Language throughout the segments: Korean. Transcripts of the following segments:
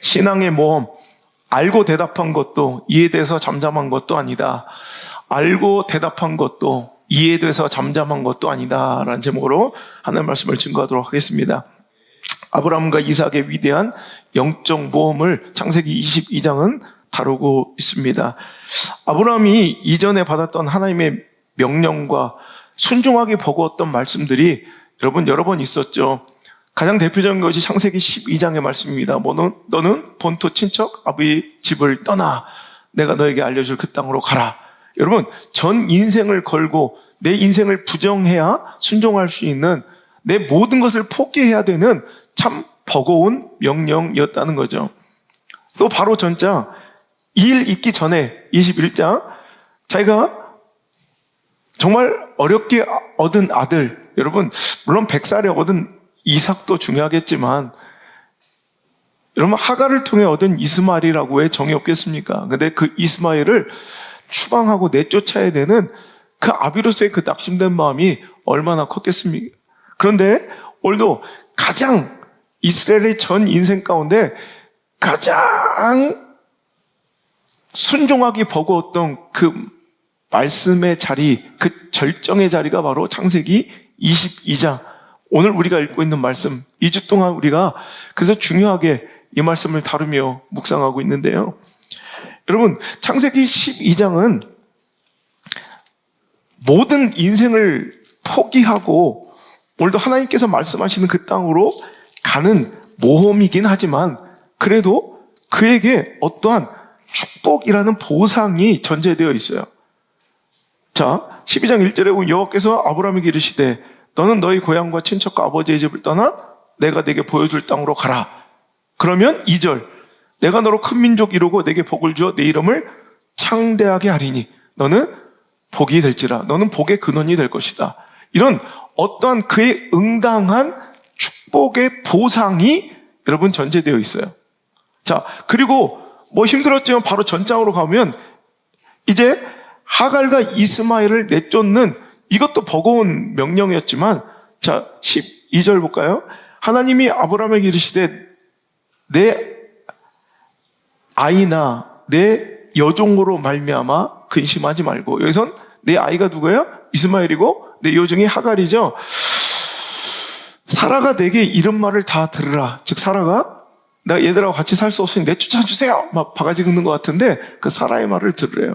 신앙의 모험, 알고 대답한 것도 이해돼서 잠잠한 것도 아니다. 알고 대답한 것도 이해돼서 잠잠한 것도 아니다. 라는 제목으로 하나님 말씀을 증거하도록 하겠습니다. 아브라함과 이삭의 위대한 영적 모험을 창세기 22장은 다루고 있습니다. 아브라함이 이전에 받았던 하나님의 명령과 순종하게 버거웠던 말씀들이 여러분 여러 번 있었죠. 가장 대표적인 것이 창세기 12장의 말씀입니다. 너는 본토 친척 아버지 집을 떠나 내가 너에게 알려줄 그 땅으로 가라. 여러분 전 인생을 걸고 내 인생을 부정해야 순종할 수 있는, 내 모든 것을 포기해야 되는 참 버거운 명령이었다는 거죠. 또 바로 전장 2일 있기 전에 21장 자기가 정말 어렵게 얻은 아들, 여러분 물론 100살에 얻은 이삭도 중요하겠지만 여러분 하갈을 통해 얻은 이스마엘이라고 왜 정이 없겠습니까? 근데 그 이스마엘을 추방하고 내쫓아야 되는 그 아비로서의 그 낙심된 마음이 얼마나 컸겠습니까? 그런데 오늘도 가장 이스라엘의 전 인생 가운데 가장 순종하기 버거웠던 그 말씀의 자리, 그 절정의 자리가 바로 창세기 22장. 오늘 우리가 읽고 있는 말씀, 2주 동안 우리가 그래서 중요하게 이 말씀을 다루며 묵상하고 있는데요. 여러분, 창세기 12장은 모든 인생을 포기하고 오늘도 하나님께서 말씀하시는 그 땅으로 가는 모험이긴 하지만 그래도 그에게 어떠한 축복이라는 보상이 전제되어 있어요. 자, 12장 1절에 여호와께서 아브라함에게 이르시되 너는 너희 고향과 친척과 아버지의 집을 떠나 내가 내게 보여줄 땅으로 가라. 그러면 2절 내가 너로 큰 민족 이루고 내게 복을 주어 내 이름을 창대하게 하리니 너는 복이 될지라. 너는 복의 근원이 될 것이다. 이런 어떠한 그의 응당한 축복의 보상이 여러분 전제되어 있어요. 자, 그리고 뭐 힘들었지만 바로 전장으로 가면 이제 하갈과 이스마엘을 내쫓는, 이것도 버거운 명령이었지만, 자 12절 볼까요? 하나님이 아브라함에게 이르시되 내 아이나 내 여종으로 말미암아 근심하지 말고. 여기선 내 아이가 누구예요? 이스마엘이고 내 여종이 하갈이죠. 사라가 내게 이런 말을 다 들으라. 즉 사라가 내가 얘들하고 같이 살 수 없으니 내쫓아주세요 막 바가지 긁는 것 같은데 그 사라의 말을 들으래요.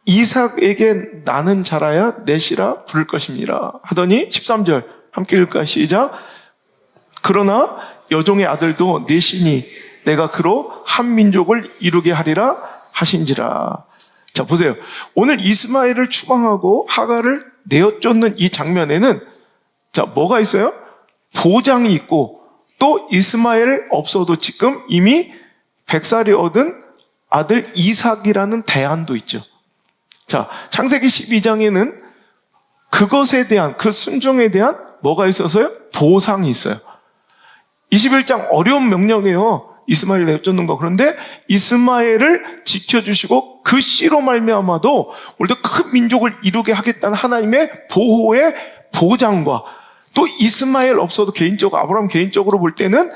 이삭에게 나는 자라야 넷이라 부를 것입니다 하더니 13절 함께 읽을까요? 시작. 그러나 여종의 아들도 넷이니 내가 그로 한 민족을 이루게 하리라 하신지라. 자 보세요. 오늘 이스마엘을 추방하고 하갈을 내어쫓는 이 장면에는 자 뭐가 있어요? 보장이 있고 또 이스마엘 없어도 지금 이미 100살이 얻은 아들 이삭이라는 대안도 있죠. 자, 창세기 12장에는 그것에 대한, 그 순종에 대한 뭐가 있어서요? 보상이 있어요. 21장 어려운 명령이에요. 이스마엘 내쫓는 거. 그런데 이스마엘을 지켜주시고 그 씨로 말미암아도 오늘도 큰 민족을 이루게 하겠다는 하나님의 보호의 보장과 또 이스마엘 없어도 개인적으로, 아브라함 개인적으로 볼 때는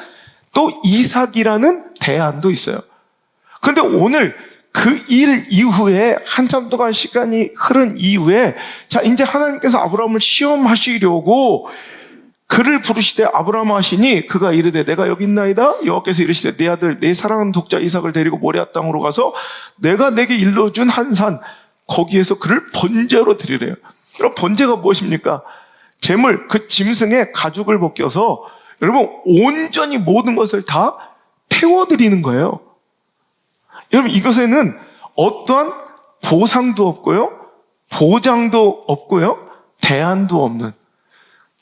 또 이삭이라는 대안도 있어요. 그런데 오늘 그 일 이후에 한참 동안 시간이 흐른 이후에 자 이제 하나님께서 아브라함을 시험하시려고 그를 부르시되 아브라함 하시니 그가 이르되 내가 여기 있나이다. 여호와께서 이르시되 내 아들 내 사랑하는 독자 이삭을 데리고 모리아 땅으로 가서 내가 내게 일러준 한 산 거기에서 그를 번제로 드리래요. 그럼 번제가 무엇입니까? 제물, 그 짐승의 가죽을 벗겨서 여러분 온전히 모든 것을 다 태워드리는 거예요. 여러분 이것에는 어떠한 보상도 없고요, 보장도 없고요, 대안도 없는,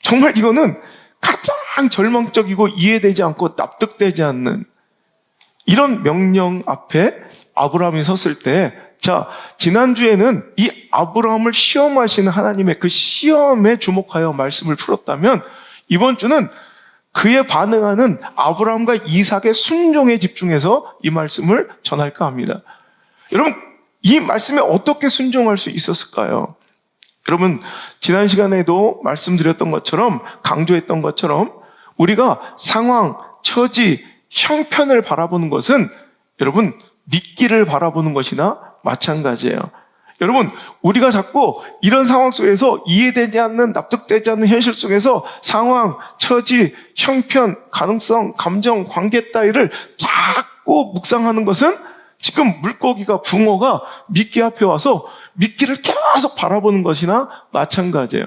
정말 이거는 가장 절망적이고 이해되지 않고 납득되지 않는 이런 명령 앞에 아브라함이 섰을 때, 자 지난주에는 이 아브라함을 시험하시는 하나님의 그 시험에 주목하여 말씀을 풀었다면 이번 주는 그에 반응하는 아브라함과 이삭의 순종에 집중해서 이 말씀을 전할까 합니다. 여러분 이 말씀에 어떻게 순종할 수 있었을까요? 여러분 지난 시간에도 말씀드렸던 것처럼, 강조했던 것처럼 우리가 상황, 처지, 형편을 바라보는 것은 여러분 미끼를 바라보는 것이나 마찬가지예요. 여러분, 우리가 자꾸 이런 상황 속에서 이해되지 않는, 납득되지 않는 현실 속에서 상황, 처지, 형편, 가능성, 감정, 관계 따위를 자꾸 묵상하는 것은 지금 물고기가, 붕어가 미끼 앞에 와서 미끼를 계속 바라보는 것이나 마찬가지예요.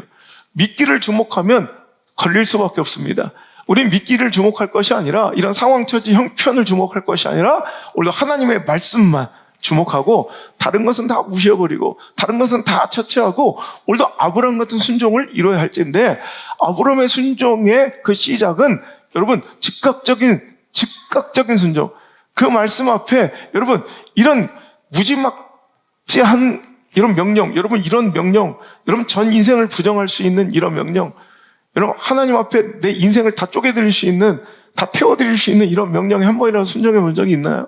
미끼를 주목하면 걸릴 수밖에 없습니다. 우린 미끼를 주목할 것이 아니라, 이런 상황, 처지, 형편을 주목할 것이 아니라 오히려 하나님의 말씀만 주목하고 다른 것은 다 무시해버리고 다른 것은 다 처치하고 오늘도 아브라함 같은 순종을 이뤄야 할텐데, 아브라함의 순종의 그 시작은 여러분 즉각적인 순종, 그 말씀 앞에 여러분 이런 무지막지한 이런 명령, 여러분 이런 명령, 여러분 전 인생을 부정할 수 있는 이런 명령, 여러분 하나님 앞에 내 인생을 다 쪼개드릴 수 있는, 다 태워드릴 수 있는 이런 명령에 한 번이라도 순종해 본 적이 있나요?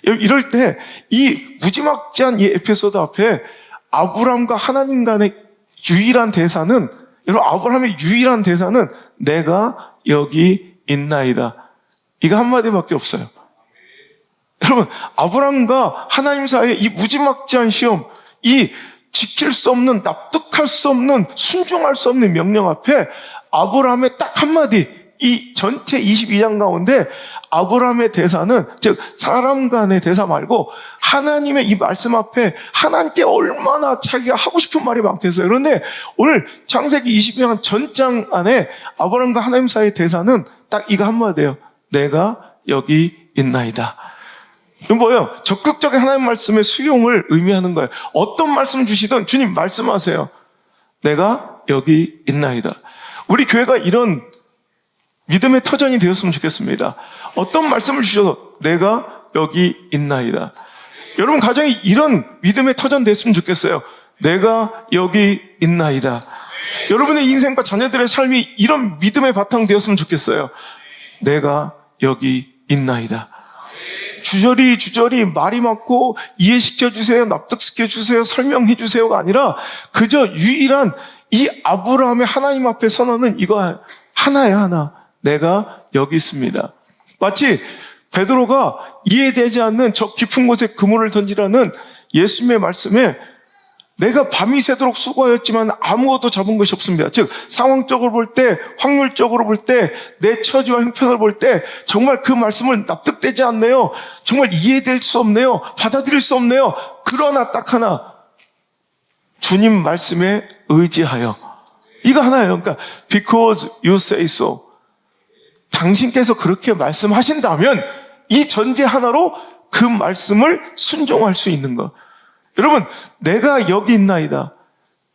이럴 때 이 무지막지한 이 에피소드 앞에 아브라함과 하나님 간의 유일한 대사는, 여러분 아브라함의 유일한 대사는 내가 여기 있나이다, 이거 한마디밖에 없어요. 여러분 아브라함과 하나님 사이의 이 무지막지한 시험, 이 지킬 수 없는, 납득할 수 없는, 순종할 수 없는 명령 앞에 아브라함의 딱 한마디, 이 전체 22장 가운데 아브라함의 대사는, 즉 사람 간의 대사 말고 하나님의 이 말씀 앞에 하나님께 얼마나 자기가 하고 싶은 말이 많겠어요. 그런데 오늘 창세기 22장 전장 안에 아브라함과 하나님 사이의 대사는 딱 이거 한마디예요. 내가 여기 있나이다. 이건 뭐예요? 적극적인 하나님 말씀의 수용을 의미하는 거예요. 어떤 말씀 주시든 주님 말씀하세요. 내가 여기 있나이다. 우리 교회가 이런 믿음의 터전이 되었으면 좋겠습니다. 어떤 말씀을 주셔도 내가 여기 있나이다. 여러분 가정이 이런 믿음의 터전 됐으면 좋겠어요. 내가 여기 있나이다. 여러분의 인생과 자녀들의 삶이 이런 믿음의 바탕 되었으면 좋겠어요. 내가 여기 있나이다. 주저리 말이 많고 이해시켜주세요, 납득시켜주세요, 설명해주세요가 아니라 그저 유일한 이 아브라함의 하나님 앞에 선언은 이거 하나예요, 하나. 내가 여기 있습니다. 마치 베드로가 이해되지 않는 저 깊은 곳에 그물을 던지라는 예수님의 말씀에 내가 밤이 새도록 수고하였지만 아무것도 잡은 것이 없습니다. 즉 상황적으로 볼 때, 확률적으로 볼 때, 내 처지와 형편을 볼 때 정말 그 말씀을 납득되지 않네요. 정말 이해될 수 없네요. 받아들일 수 없네요. 그러나 딱 하나, 주님 말씀에 의지하여, 이거 하나예요. 그러니까 because you say so, 당신께서 그렇게 말씀하신다면 이 전제 하나로 그 말씀을 순종할 수 있는 것. 여러분, 내가 여기 있나이다.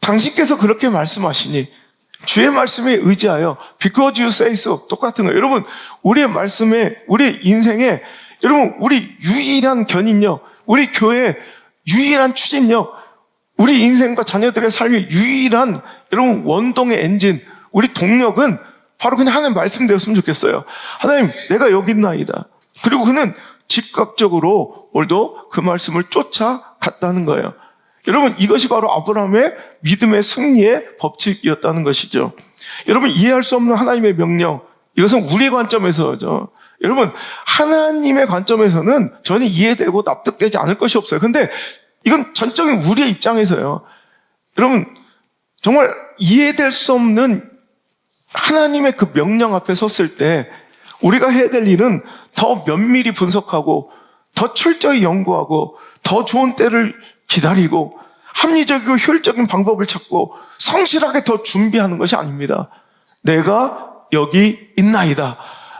당신께서 그렇게 말씀하시니 주의 말씀에 의지하여 because you say so, 똑같은 거예요. 여러분, 우리의 말씀에, 우리의 인생에, 여러분 우리 유일한 견인력, 우리 교회의 유일한 추진력, 우리 인생과 자녀들의 삶의 유일한 여러분 원동의 엔진, 우리 동력은 바로 그냥 하나님 말씀 되었으면 좋겠어요. 하나님, 내가 여기 있나이다. 그리고 그는 즉각적으로 오늘도 그 말씀을 쫓아갔다는 거예요. 여러분, 이것이 바로 아브라함의 믿음의 승리의 법칙이었다는 것이죠. 여러분, 이해할 수 없는 하나님의 명령, 이것은 우리의 관점에서죠. 여러분, 하나님의 관점에서는 전혀 이해되고 납득되지 않을 것이 없어요. 근데 이건 전적인 우리의 입장에서요. 여러분, 정말 이해될 수 없는 하나님의 그 명령 앞에 섰을 때 우리가 해야 될 일은 더 면밀히 분석하고 더 철저히 연구하고 더 좋은 때를 기다리고 합리적이고 효율적인 방법을 찾고 성실하게 더 준비하는 것이 아닙니다. 내가 여기 있나이다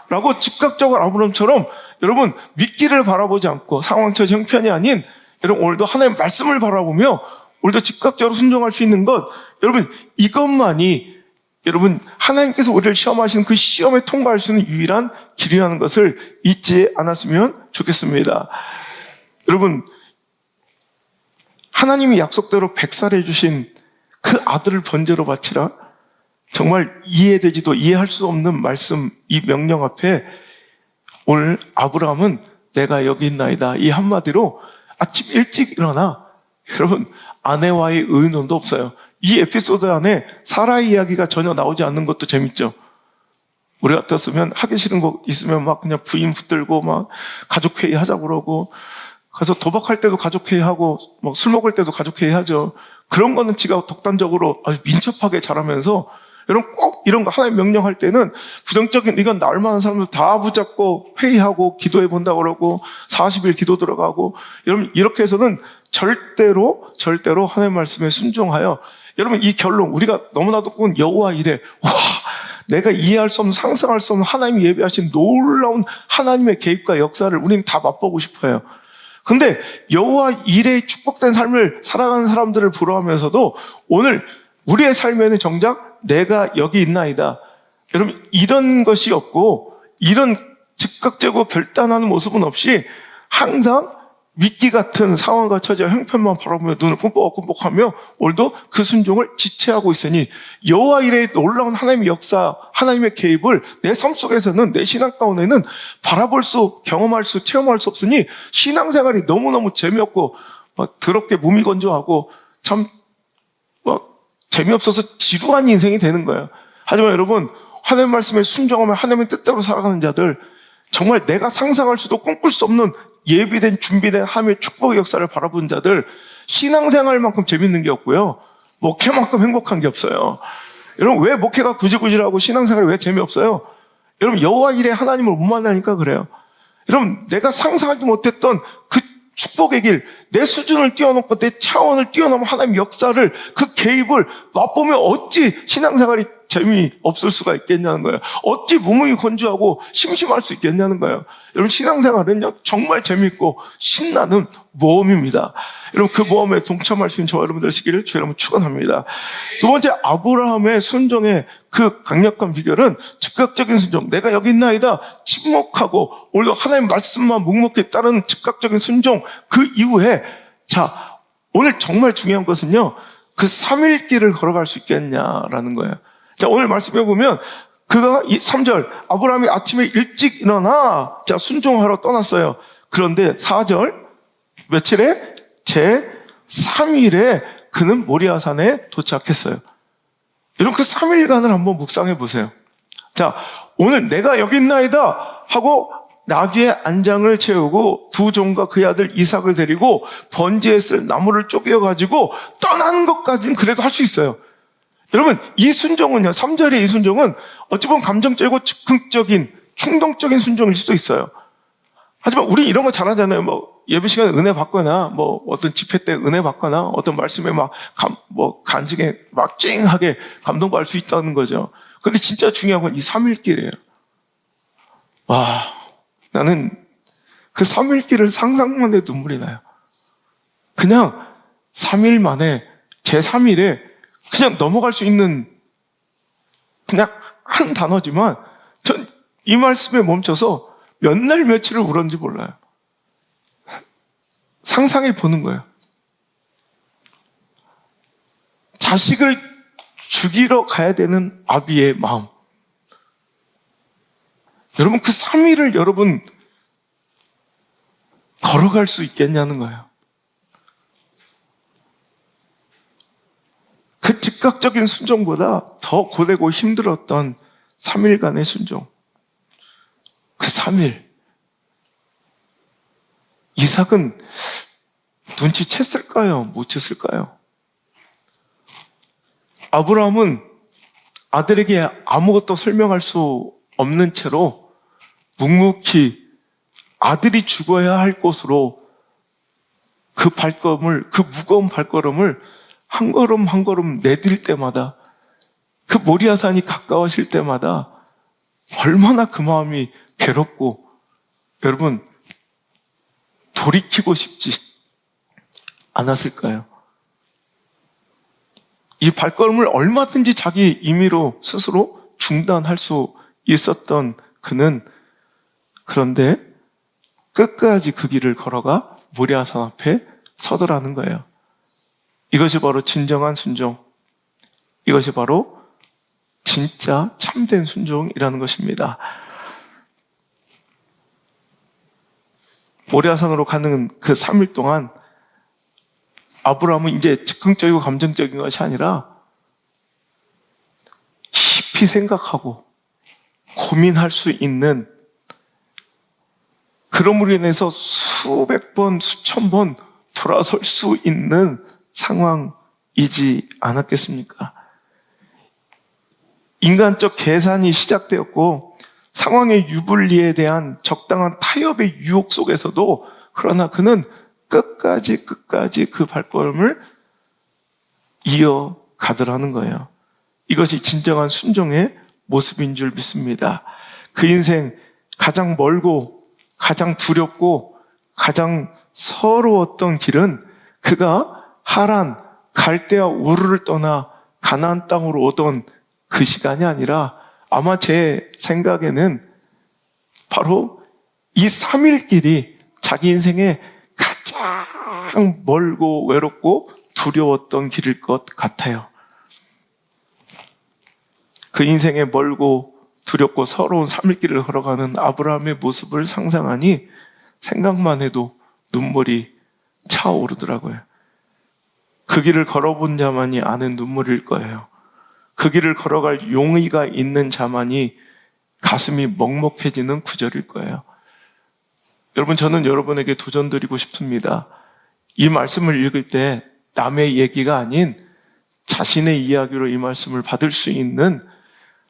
라고 즉각적으로 아브라함처럼 여러분 미끼를 바라보지 않고 상황처 형편이 아닌 여러분 오늘도 하나님의 말씀을 바라보며 오늘도 즉각적으로 순종할 수 있는 것, 여러분 이것만이 여러분 하나님께서 우리를 시험하시는 그 시험에 통과할 수 있는 유일한 길이라는 것을 잊지 않았으면 좋겠습니다. 여러분, 하나님이 약속대로 백살해 주신 그 아들을 번제로 바치라, 정말 이해되지도 이해할 수 없는 말씀, 이 명령 앞에 오늘 아브라함은 내가 여기 있나이다, 이 한마디로 아침 일찍 일어나, 여러분 아내와의 의논도 없어요. 이 에피소드 안에 사라의 이야기가 전혀 나오지 않는 것도 재밌죠. 우리 같았으면 하기 싫은 거 있으면 막 그냥 부인 붙들고 막 가족회의 하자고 그러고, 가서 도박할 때도 가족회의 하고, 뭐 술 먹을 때도 가족회의 하죠. 그런 거는 지가 독단적으로 아주 민첩하게 잘하면서, 여러분 꼭 이런 거 하나님 명령할 때는 부정적인, 이건 나 얼마나 사람들 다 붙잡고 회의하고 기도해 본다고 그러고 40일 기도 들어가고, 여러분 이렇게 해서는 절대로 하나님 말씀에 순종하여, 여러분 이 결론, 우리가 너무나도 꾼 여호와 이레, 와, 내가 이해할 수 없는, 상상할 수 없는 하나님이 예비하신 놀라운 하나님의 개입과 역사를 우리는 다 맛보고 싶어요. 근데 여호와 이레의 축복된 삶을 살아가는 사람들을 부러워하면서도 오늘 우리의 삶에는 정작 내가 여기 있나이다, 여러분 이런 것이 없고, 이런 즉각적으로 결단하는 모습은 없이 항상 미끼 같은 상황과 처지와 형편만 바라보며 눈을 끔뻑끔뻑하며 오늘도 그 순종을 지체하고 있으니, 여호와 이레의 놀라운 하나님의 역사, 하나님의 개입을 내 삶 속에서는, 내 신앙 가운데는 바라볼 수, 경험할 수, 체험할 수 없으니 신앙생활이 너무너무 재미없고 막 더럽게 무미건조하고 참 재미없어서 지루한 인생이 되는 거예요. 하지만 여러분, 하나님 말씀에 순종하며 하나님의 뜻대로 살아가는 자들, 정말 내가 상상할 수도 꿈꿀 수 없는 예비된, 준비된 하나님의 축복의 역사를 바라보는 자들, 신앙생활만큼 재밌는 게 없고요, 목회만큼 행복한 게 없어요. 여러분, 왜 목회가 구질구질하고 신앙생활이 왜 재미없어요? 여러분, 여호와 이레 하나님을 못 만나니까 그래요. 여러분, 내가 상상하지 못했던 그 축복의 길, 내 수준을 뛰어넘고 내 차원을 뛰어넘은 하나님의 역사를, 그 개입을 맛보면 어찌 신앙생활이 재미없을 수가 있겠냐는 거예요. 어찌 무무건조하고 심심할 수 있겠냐는 거예요. 여러분, 신앙생활은요 정말 재미있고 신나는 모험입니다. 여러분, 그 모험에 동참할 수 있는 저와 여러분들 되시기를 주의 이름으로 축원합니다. 두 번째, 아브라함의 순종의 그 강력한 비결은 즉각적인 순종. 내가 여기 있나이다, 침묵하고 오늘도 하나님 말씀만 묵묵히 따르는 즉각적인 순종. 그 이후에, 자, 오늘 정말 중요한 것은요, 그 3일 길을 걸어갈 수 있겠냐라는 거예요. 자, 오늘 말씀해 보면 그가 3절, 아브라함이 아침에 일찍 일어나, 자, 순종하러 떠났어요. 그런데 4절, 며칠에? 제 3일에 그는 모리아산에 도착했어요. 여러분, 그 3일간을 한번 묵상해 보세요. 자, 오늘 내가 여기 있나이다 하고 나귀의 안장을 채우고 두 종과 그의 아들 이삭을 데리고 번제에 쓸 나무를 쪼개가지고 떠나는 것까지는 그래도 할 수 있어요. 여러분, 이 순종은요, 3절의 이 순종은 어찌 보면 감정적이고 즉흥적인, 충동적인 순종일 수도 있어요. 하지만 우리 이런 거 잘하잖아요. 뭐 예배 시간에 은혜 받거나, 뭐 어떤 집회 때 은혜 받거나, 어떤 말씀에 막 간증에 막 찡하게 감동받을 수 있다는 거죠. 근데 진짜 중요한 건 이 3일길이에요. 와, 나는 그 3일길을 상상만 해도 눈물이 나요. 그냥 3일 만에, 제 3일에 그냥 넘어갈 수 있는 그냥 한 단어지만, 전 이 말씀에 멈춰서 몇 날 며칠을 울었는지 몰라요. 상상해 보는 거예요. 자식을 죽이러 가야 되는 아비의 마음. 여러분, 그 3일을 여러분 걸어갈 수 있겠냐는 거예요. 그 즉각적인 순종보다 더 고되고 힘들었던 3일간의 순종. 그 3일. 이삭은 눈치챘을까요? 못 챘을까요? 아브라함은 아들에게 아무것도 설명할 수 없는 채로 묵묵히 아들이 죽어야 할 곳으로 그 발걸음을, 그 무거운 발걸음을 한 걸음 한 걸음 내딜 때마다, 그 모리아산이 가까워질 때마다 얼마나 그 마음이 괴롭고, 여러분, 돌이키고 싶지 않았을까요? 이 발걸음을 얼마든지 자기 임의로 스스로 중단할 수 있었던 그는, 그런데 끝까지 그 길을 걸어가 모리아산 앞에 서더라는 거예요. 이것이 바로 진정한 순종, 이것이 바로 진짜 참된 순종이라는 것입니다. 모리아산으로 가는 그 3일 동안 아브라함은 이제 즉흥적이고 감정적인 것이 아니라 깊이 생각하고 고민할 수 있는, 그럼으로 인해서 수백 번, 수천 번 돌아설 수 있는 상황이지 않았겠습니까? 인간적 계산이 시작되었고 상황의 유불리에 대한 적당한 타협의 유혹 속에서도, 그러나 그는 끝까지 그 발걸음을 이어가더라는 거예요. 이것이 진정한 순종의 모습인 줄 믿습니다. 그 인생 가장 멀고 가장 두렵고 가장 서러웠던 길은 그가 하란, 갈대아 우르를 떠나 가나안 땅으로 오던 그 시간이 아니라, 아마 제 생각에는 바로 이 3일 길이 자기 인생에 가장 멀고 외롭고 두려웠던 길일 것 같아요. 그 인생에 멀고 두렵고 서러운 3일 길을 걸어가는 아브라함의 모습을 상상하니 생각만 해도 눈물이 차오르더라고요. 그 길을 걸어본 자만이 아는 눈물일 거예요. 그 길을 걸어갈 용의가 있는 자만이 가슴이 먹먹해지는 구절일 거예요. 여러분, 저는 여러분에게 도전드리고 싶습니다. 이 말씀을 읽을 때 남의 얘기가 아닌 자신의 이야기로 이 말씀을 받을 수 있는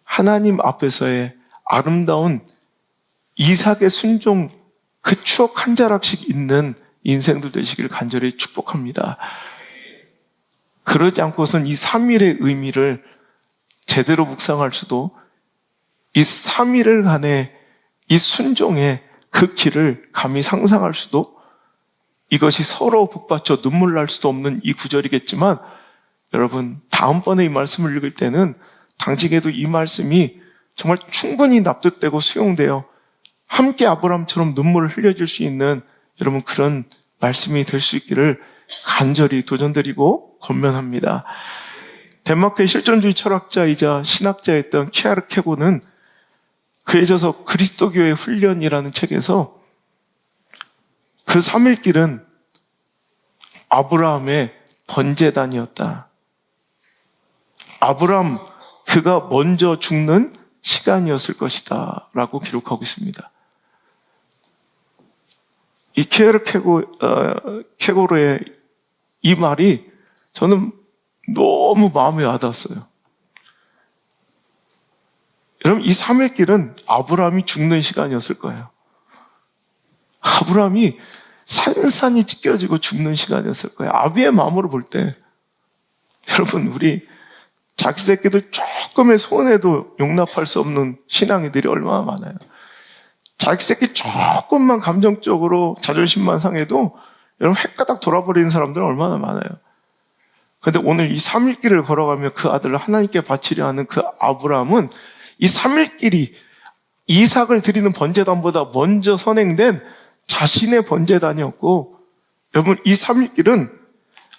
하나님 앞에서의 아름다운 이삭의 순종, 그 추억 한 자락씩 있는 인생들 되시길 간절히 축복합니다. 그러지 않고선 이 3일의 의미를 제대로 묵상할 수도, 이 3일간의 이 순종의 그 길을 감히 상상할 수도, 이것이 서로 북받쳐 눈물 날 수도 없는 이 구절이겠지만, 여러분, 다음번에 이 말씀을 읽을 때는 당신에게도 이 말씀이 정말 충분히 납득되고 수용되어 함께 아브라함처럼 눈물을 흘려줄 수 있는, 여러분, 그런 말씀이 될 수 있기를 간절히 도전드리고 권면합니다. 덴마크의 실존주의 철학자이자 신학자였던 키아르케고는 그에 져서 그리스도교의 훈련이라는 책에서 그 3일 길은 아브라함의 번제단이었다. 아브라함, 그가 먼저 죽는 시간이었을 것이다 라고 기록하고 있습니다. 이 케고로의 이 말이 저는 너무 마음에 와닿았어요. 여러분, 이 3일 길은 아브라함이 죽는 시간이었을 거예요. 아브라함이 산산이 찢겨지고 죽는 시간이었을 거예요. 아비의 마음으로 볼 때, 여러분, 우리 자기 새끼들 조금의 손해도 용납할 수 없는 신앙이들이 얼마나 많아요. 자기 새끼 조금만 감정적으로 자존심만 상해도 여러분 헷가닥 돌아버리는 사람들 얼마나 많아요. 그런데 오늘 이 3일 길을 걸어가며 그 아들을 하나님께 바치려 하는 그 아브라함은 이 3일 길이 이삭을 드리는 번제단보다 먼저 선행된 자신의 번제단이었고, 여러분, 이 3일 길은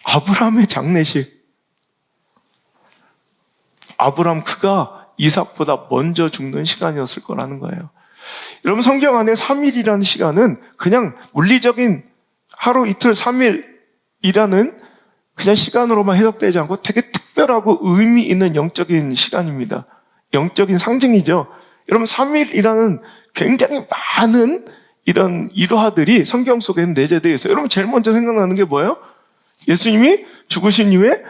아브라함의 장례식, 아브라함 그가 이삭보다 먼저 죽는 시간이었을 거라는 거예요. 여러분, 성경 안에 3일이라는 시간은 그냥 물리적인 하루 이틀 3일이라는 그냥 시간으로만 해석되지 않고 되게 특별하고 의미 있는 영적인 시간입니다. 영적인 상징이죠. 여러분, 3일이라는 굉장히 많은 이런 일화들이 성경 속에 내재되어 있어요. 여러분, 제일 먼저 생각나는 게 뭐예요? 예수님이 죽으신 이후에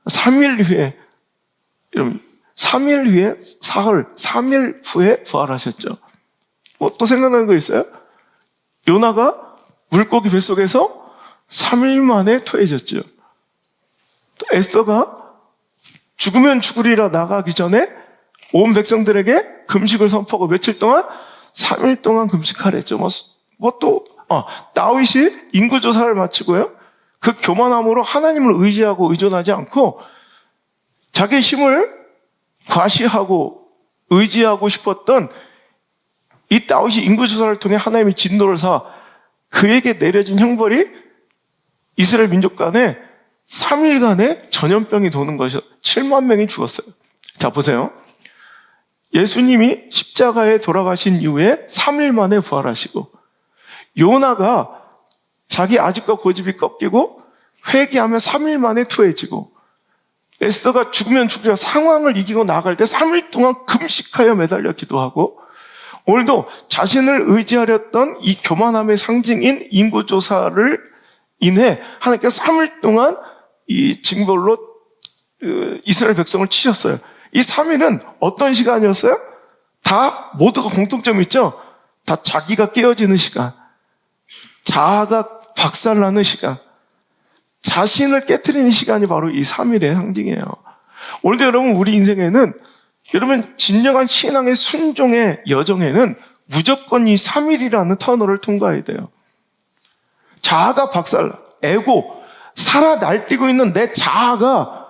3일 후에, 여러분, 3일 후에 사흘, 3일 후에 부활하셨죠. 또 생각나는 거 있어요? 요나가 물고기 뱃속에서 3일 만에 토해졌죠. 또 에스더가 죽으면 죽으리라 나가기 전에 온 백성들에게 금식을 선포하고 며칠 동안 3일 동안 금식하랬죠. 다윗이 인구조사를 마치고요, 그 교만함으로 하나님을 의지하고 의존하지 않고 자기의 힘을 과시하고 의지하고 싶었던 이 다윗이 인구조사를 통해 하나님의 진노를 사 그에게 내려진 형벌이 이스라엘 민족 간에 3일간의 전염병이 도는 것이요, 7만 명이 죽었어요. 자, 보세요. 예수님이 십자가에 돌아가신 이후에 3일 만에 부활하시고, 요나가 자기 아집과 고집이 꺾이고 회개하며 3일 만에 토해지고, 에스더가 죽으면 죽으려 상황을 이기고 나갈 때 3일 동안 금식하여 매달려 기도하고, 오늘도 자신을 의지하렸던 이 교만함의 상징인 인구조사를 인해 하나님께서 3일 동안 이 징벌로 이스라엘 백성을 치셨어요. 이 3일은 어떤 시간이었어요? 다 모두가 공통점이 있죠? 다 자기가 깨어지는 시간, 자아가 박살나는 시간, 자신을 깨트리는 시간이 바로 이 3일의 상징이에요. 오늘도 여러분 우리 인생에는 여러분 진정한 신앙의 순종의 여정에는 무조건 이 3일이라는 터널을 통과해야 돼요. 자아가 박살나, 에고, 살아 날뛰고 있는 내 자아가,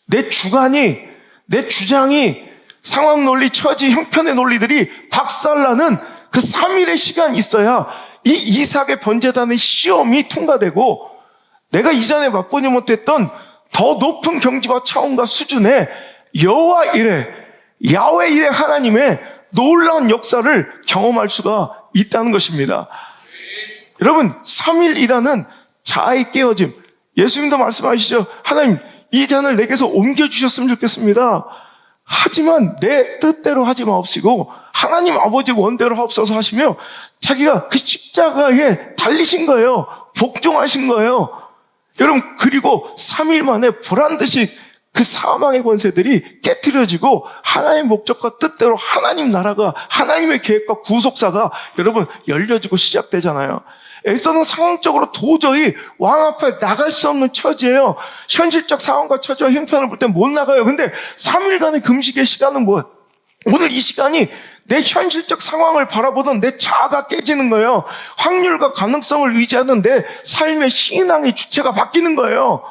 내 주관이, 내 주장이, 상황 논리, 처지, 형편의 논리들이 박살나는 그 3일의 시간이 있어야 이 이삭의 번제단의 시험이 통과되고 내가 이전에 맛보지 못했던 더 높은 경지와 차원과 수준의 여호와 이레, 야훼 이레 하나님의 놀라운 역사를 경험할 수가 있다는 것입니다. 여러분 3일이라는 자아의 깨어짐, 예수님도 말씀하시죠. 하나님 이 잔을 내게서 옮겨주셨으면 좋겠습니다. 하지만 내 뜻대로 하지 마옵시고 하나님 아버지 원대로 하옵소서 하시며 자기가 그 십자가에 달리신 거예요. 복종하신 거예요. 여러분 그리고 3일 만에 보란듯이 그 사망의 권세들이 깨트려지고 하나님의 목적과 뜻대로 하나님 나라가, 하나님의 계획과 구속사가 여러분 열려지고 시작되잖아요. 에서는 상황적으로 도저히 왕 앞에 나갈 수 없는 처지예요. 현실적 상황과 처지와 형편을 볼 때 못 나가요. 근데 3일간의 금식의 시간은 뭐예요? 오늘 이 시간이 내 현실적 상황을 바라보던 내 자아가 깨지는 거예요. 확률과 가능성을 의지하는 내 삶의 신앙의 주체가 바뀌는 거예요.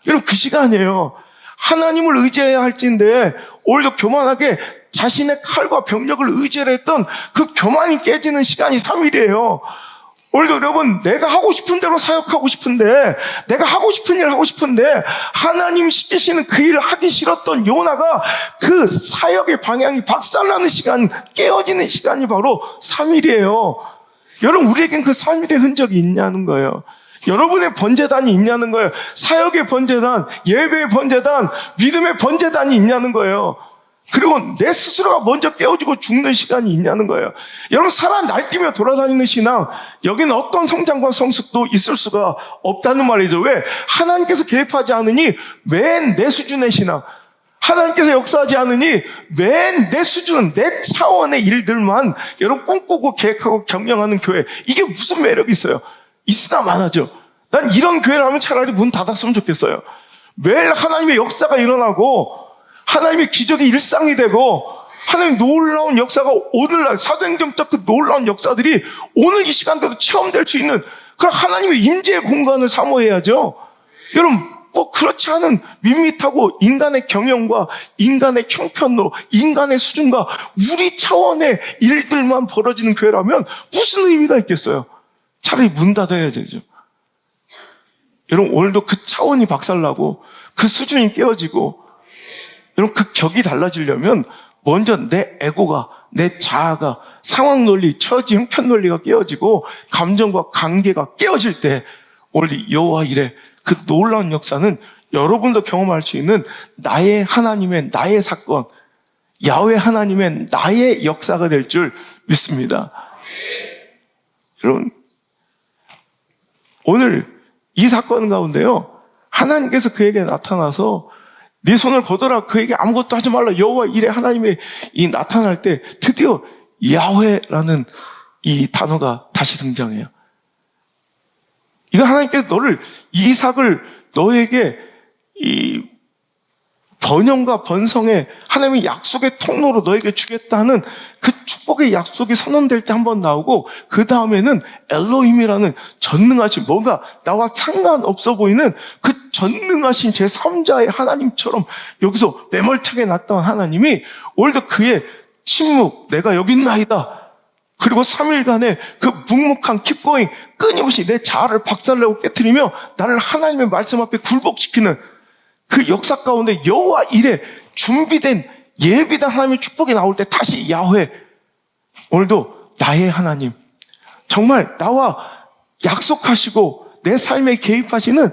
여러분 그 시간이에요. 하나님을 의지해야 할지인데 오히려 교만하게 자신의 칼과 병력을 의지를 했던 그 교만이 깨지는 시간이 3일이에요. 오늘도 여러분 내가 하고 싶은 대로 사역하고 싶은데 내가 하고 싶은 일 하고 싶은데 하나님 시키시는 그 일을 하기 싫었던 요나가 그 사역의 방향이 박살나는 시간, 깨어지는 시간이 바로 3일이에요. 여러분 우리에겐 그 3일의 흔적이 있냐는 거예요. 여러분의 번제단이 있냐는 거예요. 사역의 번제단, 예배의 번제단, 믿음의 번제단이 있냐는 거예요. 그리고 내 스스로가 먼저 깨어지고 죽는 시간이 있냐는 거예요. 여러분 살아 날뛰며 돌아다니는 신앙, 여기는 어떤 성장과 성숙도 있을 수가 없다는 말이죠. 왜? 하나님께서 개입하지 않으니 맨 내 수준의 신앙, 하나님께서 역사하지 않으니 맨 내 수준, 내 차원의 일들만 여러분 꿈꾸고 계획하고 경영하는 교회, 이게 무슨 매력이 있어요? 있으나 마나죠. 난 이런 교회를 하면 차라리 문 닫았으면 좋겠어요. 매일 하나님의 역사가 일어나고 하나님의 기적이 일상이 되고 하나님의 놀라운 역사가 오늘날 사도행전적 그 놀라운 역사들이 오늘 이 시간대도 체험될 수 있는 그런 하나님의 임재의 공간을 사모해야죠. 여러분 뭐 그렇지 않은 밋밋하고 인간의 경영과 인간의 형편으로 인간의 수준과 우리 차원의 일들만 벌어지는 교회라면 무슨 의미가 있겠어요? 차라리 문 닫아야 되죠. 여러분 오늘도 그 차원이 박살나고 그 수준이 깨어지고 여러분 그 격이 달라지려면 먼저 내 에고가, 내 자아가, 상황 논리, 처지, 형편 논리가 깨어지고 감정과 관계가 깨어질 때 오늘 여호와 이레 그 놀라운 역사는 여러분도 경험할 수 있는 나의 하나님의 나의 사건, 야훼 하나님의 나의 역사가 될 줄 믿습니다. 여러분 오늘 이 사건 가운데요 하나님께서 그에게 나타나서 네 손을 거둬라, 그에게 아무것도 하지 말라, 여호와 이레 하나님의 이 나타날 때 드디어 야훼라는 이 단어가 다시 등장해요. 이거 하나님께서 너를, 이삭을 너에게 이 번영과 번성의 하나님의 약속의 통로로 너에게 주겠다는 그 축복의 약속이 선언될 때 한번 나오고 그 다음에는 엘로힘이라는 전능하신, 뭔가 나와 상관없어 보이는 그 전능하신 제3자의 하나님처럼 여기서 매몰차게 나타난 하나님이 오늘도 그의 침묵, 내가 여기 있나이다, 그리고 3일간의 그 묵묵한 킵고잉, 끊임없이 내 자아를 박살내고 깨트리며 나를 하나님의 말씀 앞에 굴복시키는 그 역사 가운데 여호와 이레 준비된 예비된 하나님의 축복이 나올 때 다시 야훼, 오늘도 나의 하나님, 정말 나와 약속하시고 내 삶에 개입하시는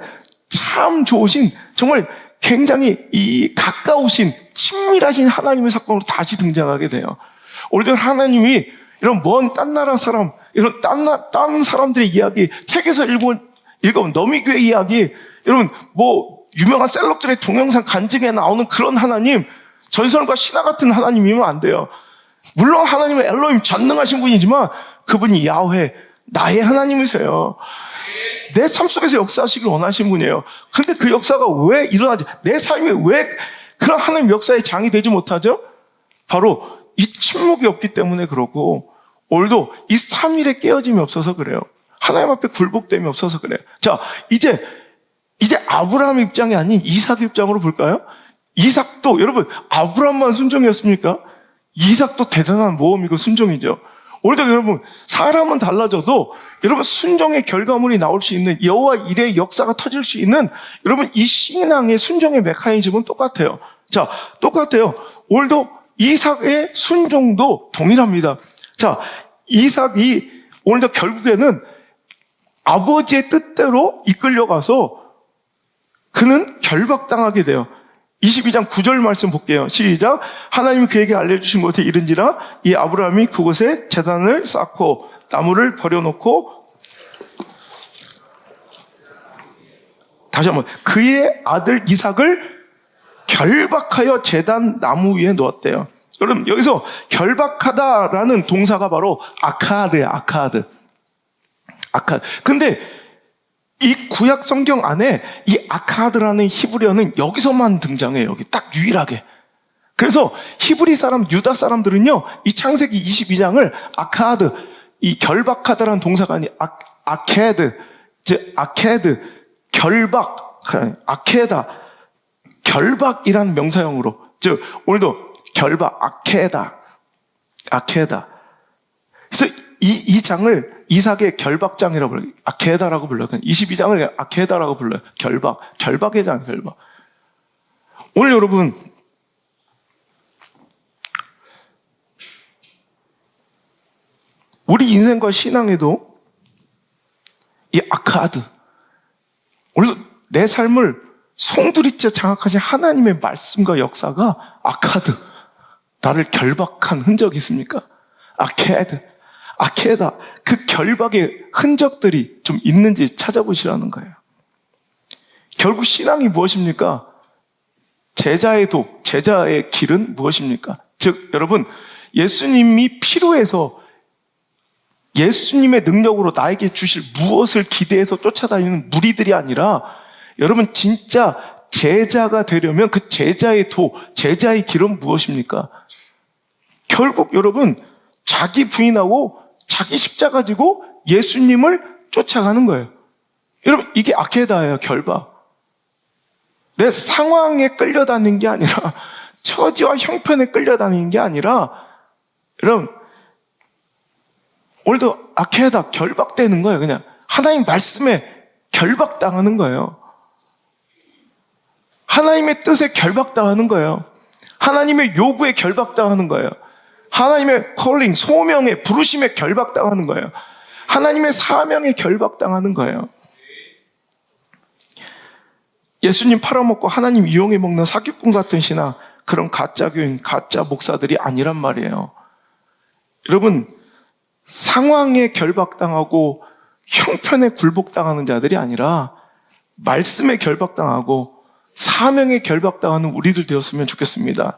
참 좋으신, 정말 굉장히 이 가까우신 친밀하신 하나님의 사건으로 다시 등장하게 돼요. 오늘도 하나님이 이런 먼 딴 나라 사람, 이런 딴 사람들의 이야기, 책에서 읽어본 너미교회 이야기, 여러분, 유명한 셀럽들의 동영상 간증에 나오는 그런 하나님, 전설과 신화 같은 하나님이면 안 돼요. 물론 하나님은 엘로힘 전능하신 분이지만 그분이 야훼, 나의 하나님이세요. 내 삶 속에서 역사하시길 원하신 분이에요. 근데 그 역사가 왜 일어나지? 내 삶이 왜 그런 하나님 역사의 장이 되지 못하죠? 바로 이 침묵이 없기 때문에 그러고, 오늘도 이 3일의 깨어짐이 없어서 그래요. 하나님 앞에 굴복됨이 없어서 그래요. 자, 이제 아브라함 입장이 아닌 이삭 입장으로 볼까요? 이삭도, 여러분, 아브라함만 순종이었습니까? 이삭도 대단한 모험이고 순종이죠. 오늘도 여러분, 사람은 달라져도 여러분 순종의 결과물이 나올 수 있는, 여호와 일의 역사가 터질 수 있는, 여러분 이 신앙의 순종의 메커니즘은 똑같아요. 자, 똑같아요. 오늘도 이삭의 순종도 동일합니다. 자, 이삭이 오늘도 결국에는 아버지의 뜻대로 이끌려가서 그는 결박당하게 돼요. 22장 9절 말씀 볼게요. 시작. 하나님이 그에게 알려주신 곳에 이른지라 이 아브라함이 그곳에 제단을 쌓고 나무를 버려놓고, 다시 한번, 그의 아들 이삭을 결박하여 제단 나무 위에 놓았대요. 여러분, 여기서 결박하다라는 동사가 바로 아카드예요. 아카드. 근데 이 구약 성경 안에 이 아카드라는 히브리어는 여기서만 등장해요. 여기 딱 유일하게. 그래서 히브리 사람, 유다 사람들은요, 이 창세기 22장을 아카드, 이 결박하다라는 동사가 아니, 아케드, 결박, 아케다, 결박이라는 명사형으로, 즉, 오늘도 결박, 아케다. 그래서 이 장을 이삭의 결박장이라고 불러요. 아케다라고 불러요. 22장을 아케다라고 불러요. 결박의 장, 결박. 오늘 여러분, 우리 인생과 신앙에도 이 아카드, 오늘 내 삶을 송두리째 장악하신 하나님의 말씀과 역사가 아카드, 나를 결박한 흔적이 있습니까? 아케다, 그 결박의 흔적들이 좀 있는지 찾아보시라는 거예요. 결국 신앙이 무엇입니까? 제자의 길은 무엇입니까? 즉, 여러분, 예수님이 필요해서 예수님의 능력으로 나에게 주실 무엇을 기대해서 쫓아다니는 무리들이 아니라, 여러분, 진짜 제자가 되려면 그 제자의 길은 무엇입니까? 결국 여러분, 자기 부인하고 자기 십자가 지고 예수님을 쫓아가는 거예요. 여러분, 이게 아케다예요. 결박. 내 상황에 끌려다니는 게 아니라, 처지와 형편에 끌려다니는 게 아니라, 여러분, 오늘도 아케다, 결박되는 거예요. 그냥 하나님 말씀에 결박당하는 거예요. 하나님의 뜻에 결박당하는 거예요. 하나님의 요구에 결박당하는 거예요. 하나님의 콜링, 소명에, 부르심에 결박당하는 거예요. 하나님의 사명에 결박당하는 거예요. 예수님 팔아먹고 하나님 이용해 먹는 사기꾼 같은 신앙, 그런 가짜 교인, 가짜 목사들이 아니란 말이에요. 여러분, 상황에 결박당하고 형편에 굴복당하는 자들이 아니라 말씀에 결박당하고 사명에 결박당하는 우리들 되었으면 좋겠습니다.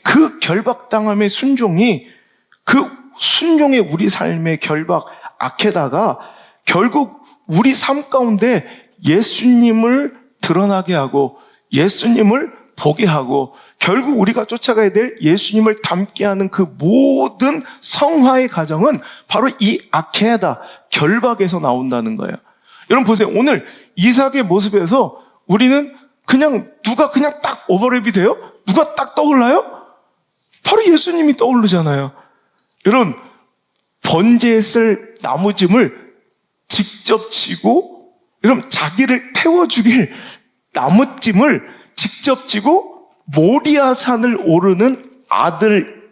그 결박당함의 순종이, 그 순종의 우리 삶의 결박, 아케다가 결국 우리 삶 가운데 예수님을 드러나게 하고 예수님을 보게 하고 결국 우리가 쫓아가야 될 예수님을 닮게 하는 그 모든 성화의 과정은 바로 이 아케다, 결박에서 나온다는 거예요. 여러분 보세요. 오늘 이삭의 모습에서 우리는 누가 그냥 딱 오버랩이 돼요? 누가 딱 떠올라요? 바로 예수님이 떠오르잖아요. 여러분, 번제에 쓸 나무짐을 직접 지고, 여러분, 자기를 태워주길 나무짐을 직접 지고 모리아산을 오르는 아들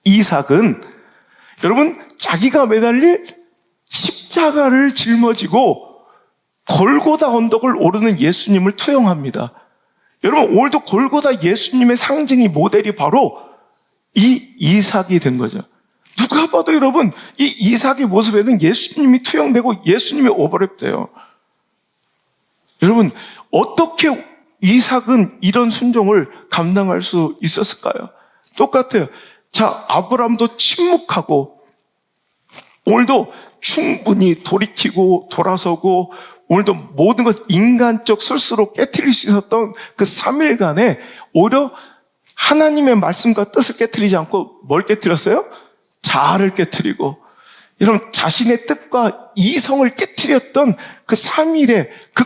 이삭은, 여러분, 자기가 매달릴 십자가를 짊어지고 골고다 언덕을 오르는 예수님을 투영합니다. 여러분, 오늘도 골고다 예수님의 상징이, 모델이 바로 이 이삭이 된 거죠. 누가 봐도 여러분 이 이삭의 모습에는 예수님이 투영되고 예수님이 오버랩돼요. 여러분 어떻게 이삭은 이런 순종을 감당할 수 있었을까요? 똑같아요. 자, 아브라함도 침묵하고 오늘도 충분히 돌이키고 돌아서고 오늘도 모든 것 인간적 실수로 깨트릴 수 있었던 그 3일간에 오히려 하나님의 말씀과 뜻을 깨트리지 않고 뭘 깨트렸어요? 자아를 깨트리고 여러분 자신의 뜻과 이성을 깨트렸던 그 3일의 그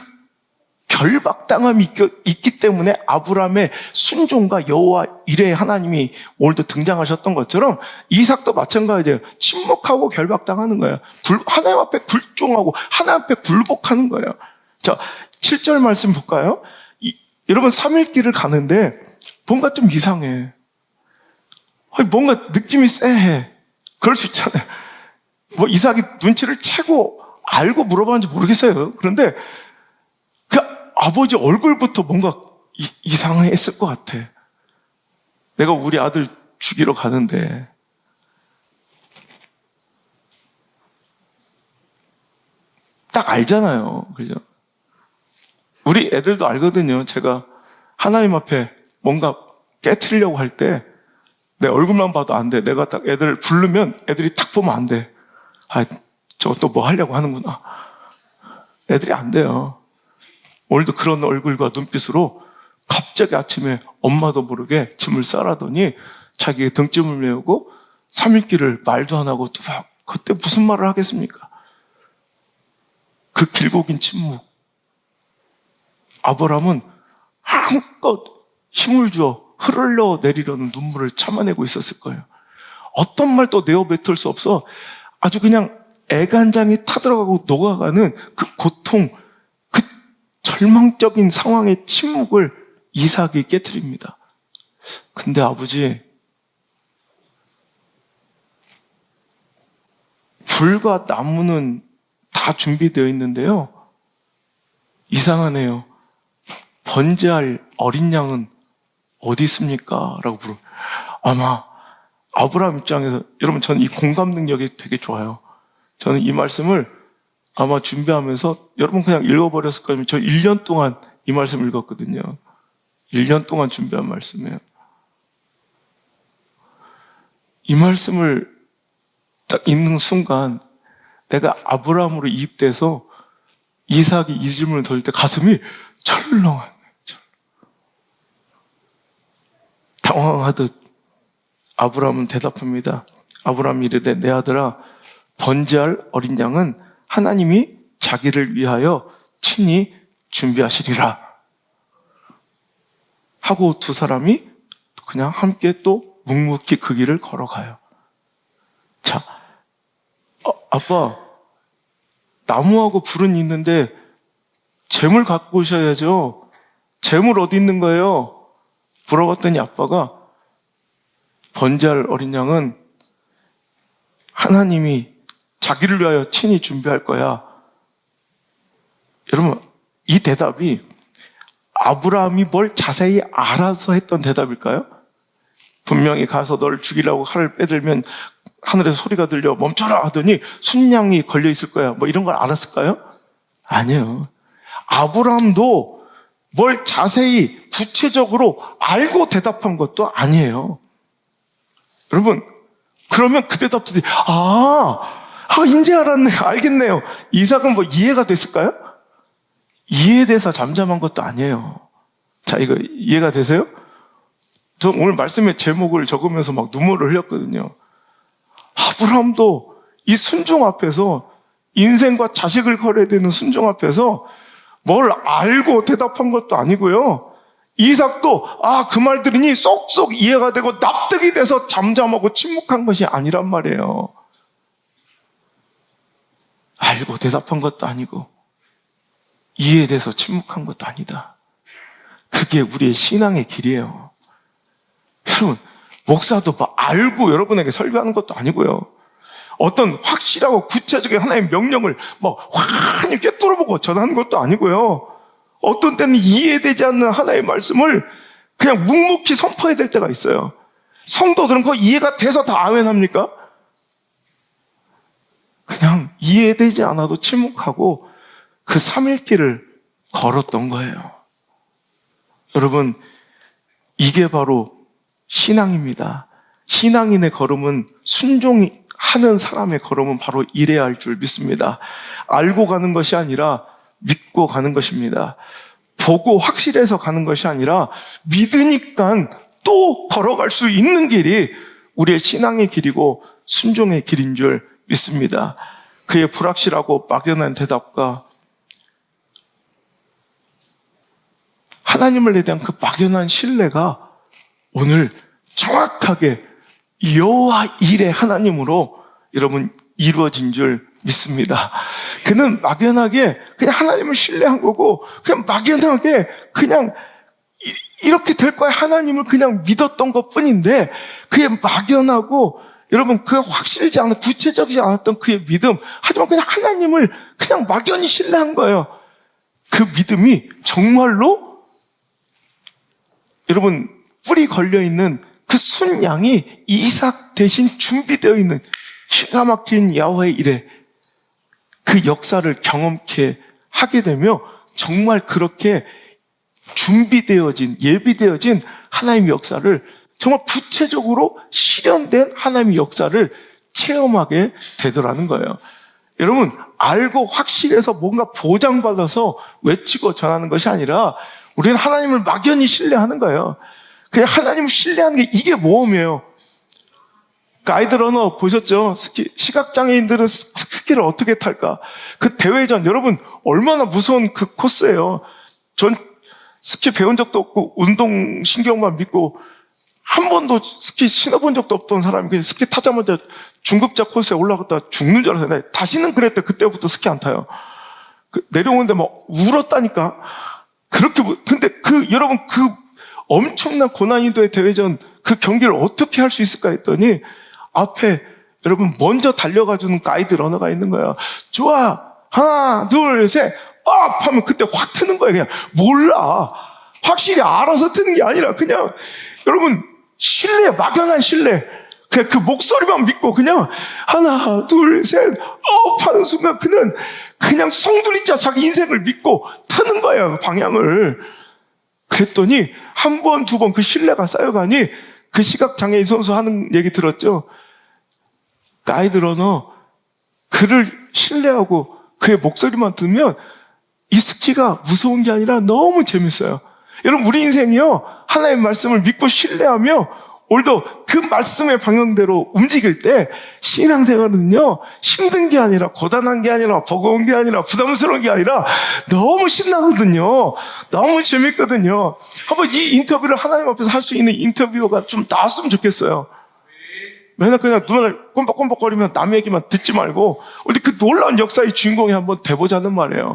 결박당함이 있기 때문에 아브라함의 순종과 여호와 이레의 하나님이 오늘도 등장하셨던 것처럼 이삭도 마찬가지예요. 침묵하고 결박당하는 거예요. 하나님 앞에 굴종하고 하나님 앞에 굴복하는 거예요. 자, 7절 말씀 볼까요? 여러분 3일 길을 가는데 뭔가 좀 이상해. 뭔가 느낌이 쎄해. 그럴 수 있잖아요. 뭐 이삭이 눈치를 채고 알고 물어봤는지 모르겠어요. 그런데 그 아버지 얼굴부터 뭔가 이상했을 것 같아. 내가 우리 아들 죽이러 가는데 딱 알잖아요. 그죠? 우리 애들도 알거든요. 제가 하나님 앞에 뭔가 깨트리려고 할 때 내 얼굴만 봐도 안 돼. 내가 딱 애들 부르면 애들이 딱 보면 안 돼. 아, 저거 또 뭐 하려고 하는구나. 애들이 안 돼요. 오늘도 그런 얼굴과 눈빛으로 갑자기 아침에 엄마도 모르게 짐을 싸라더니 자기의 등짐을 메우고 3일길을 말도 안 하고 또 막 그때 무슨 말을 하겠습니까? 그 길고 긴 침묵. 아브라함은 한껏 힘을 주어 흘러내리려는 눈물을 참아내고 있었을 거예요. 어떤 말도 내어 뱉을 수 없어 아주 그냥 애간장이 타들어가고 녹아가는 그 고통, 그 절망적인 상황의 침묵을 이삭이 깨트립니다. 근데 아버지, 불과 나무는 다 준비되어 있는데요. 이상하네요. 번제할 어린 양은 어디 있습니까? 라고 물어. 아마 아브라함 입장에서 여러분 저는 이 공감 능력이 되게 좋아요. 저는 이 말씀을 아마 준비하면서 여러분 그냥 읽어버렸을 거예요. 저 1년 동안 이 말씀 읽었거든요. 1년 동안 준비한 말씀이에요. 이 말씀을 딱 읽는 순간 내가 아브라함으로 이입돼서 이삭이 이 질문을 던질 때 가슴이 철렁한 거예요. 당황하듯 아브라함은 대답합니다. 아브라함이 이르되 내 아들아 번제할 어린 양은 하나님이 자기를 위하여 친히 준비하시리라 하고 두 사람이 그냥 함께 또 묵묵히 그 길을 걸어가요. 자, 아빠 나무하고 불은 있는데 재물 갖고 오셔야죠. 재물 어디 있는 거예요? 물어봤더니 아빠가 번제할 어린 양은 하나님이 자기를 위하여 친히 준비할 거야. 여러분, 이 대답이 아브라함이 뭘 자세히 알아서 했던 대답일까요? 분명히 가서 너를 죽이려고 칼을 빼들면 하늘에서 소리가 들려 멈춰라 하더니 순양이 걸려 있을 거야. 뭐 이런 걸 알았을까요? 아니에요. 아브라함도 뭘 자세히 구체적으로 알고 대답한 것도 아니에요. 여러분, 그러면 그 대답들이 이제 알았네, 알겠네요. 이삭은 뭐 이해가 됐을까요? 이해돼서 잠잠한 것도 아니에요. 자, 이거 이해가 되세요? 저 오늘 말씀의 제목을 적으면서 막 눈물을 흘렸거든요. 아브라함도 이 순종 앞에서 인생과 자식을 걸어야 되는 순종 앞에서 뭘 알고 대답한 것도 아니고요. 이삭도 그 말 들으니 쏙쏙 이해가 되고 납득이 돼서 잠잠하고 침묵한 것이 아니란 말이에요. 알고 대답한 것도 아니고 이해돼서 침묵한 것도 아니다. 그게 우리의 신앙의 길이에요. 여러분, 목사도 알고 여러분에게 설교하는 것도 아니고요. 어떤 확실하고 구체적인 하나님의 명령을 환히 꿰뚫어보고 전하는 것도 아니고요. 어떤 때는 이해되지 않는 하나님의 말씀을 그냥 묵묵히 선포해야 될 때가 있어요. 성도들은 그거 이해가 돼서 다 아멘 합니까? 그냥 이해되지 않아도 침묵하고 그 3일 길을 걸었던 거예요. 여러분, 이게 바로 신앙입니다. 신앙인의 걸음은 순종하는 사람의 걸음은 바로 이래야 할 줄 믿습니다. 알고 가는 것이 아니라 믿고 가는 것입니다. 보고 확실해서 가는 것이 아니라 믿으니까 또 걸어갈 수 있는 길이 우리의 신앙의 길이고 순종의 길인 줄 믿습니다. 그의 불확실하고 막연한 대답과 하나님을 대한 그 막연한 신뢰가 오늘 정확하게 여호와 일의 하나님으로 여러분 이루어진 줄 믿습니다. 그는 막연하게 그냥 하나님을 신뢰한 거고 그냥 막연하게 그냥 이렇게 될 거야 하나님을 그냥 믿었던 것뿐인데 그의 막연하고 여러분 그 확실하지 않은 구체적이지 않았던 그의 믿음 하지만 그냥 하나님을 그냥 막연히 신뢰한 거예요. 그 믿음이 정말로 여러분 뿔이 걸려있는 그 순양이 이삭 대신 준비되어 있는 기가 막힌 야훼의 일에 그 역사를 경험케 하게 되며 정말 그렇게 준비되어진 예비되어진 하나님의 역사를 정말 구체적으로 실현된 하나님의 역사를 체험하게 되더라는 거예요. 여러분 알고 확실해서 뭔가 보장받아서 외치고 전하는 것이 아니라 우리는 하나님을 막연히 신뢰하는 거예요. 그냥 하나님을 신뢰하는 게 이게 모험이에요. 가이드 러너 보셨죠? 시각장애인들은 스키를 어떻게 탈까? 그 대회전 여러분 얼마나 무서운 그 코스예요. 전 스키 배운 적도 없고 운동신경만 믿고 한 번도 스키 신어본 적도 없던 사람이 그냥 스키 타자마자 중급자 코스에 올라갔다 죽는 줄 알았어요. 다시는 그랬대. 그때부터 스키 안 타요. 내려오는데 막 울었다니까. 그렇게 근데 여러분 그 엄청난 고난이도의 대회전 그 경기를 어떻게 할 수 있을까 했더니 앞에 여러분 먼저 달려가주는 가이드 러너가 있는 거예요. 좋아 하나 둘 셋 업 하면 그때 확 트는 거예요. 그냥 몰라 확실히 알아서 트는 게 아니라 그냥 여러분 신뢰 막연한 신뢰 그냥 그 목소리만 믿고 그냥 하나 둘 셋 업 하는 순간 그냥 송두리째 자기 인생을 믿고 트는 거예요. 방향을. 그랬더니 한 번, 두 번 그 신뢰가 쌓여가니 그 시각장애인 선수 하는 얘기 들었죠? 가이드 러너 그를 신뢰하고 그의 목소리만 들으면 이 스키가 무서운 게 아니라 너무 재밌어요. 여러분 우리 인생이요 하나님의 말씀을 믿고 신뢰하며 오늘도 그 말씀의 방향대로 움직일 때 신앙생활은요 힘든 게 아니라 고단한 게 아니라 버거운 게 아니라 부담스러운 게 아니라 너무 신나거든요. 너무 재밌거든요. 한번 이 인터뷰를 하나님 앞에서 할 수 있는 인터뷰어가 좀 나왔으면 좋겠어요. 맨날 그냥 눈을 꼼박꼼박거리면 남 얘기만 듣지 말고 우리 그 놀라운 역사의 주인공이 한번 돼보자는 말이에요.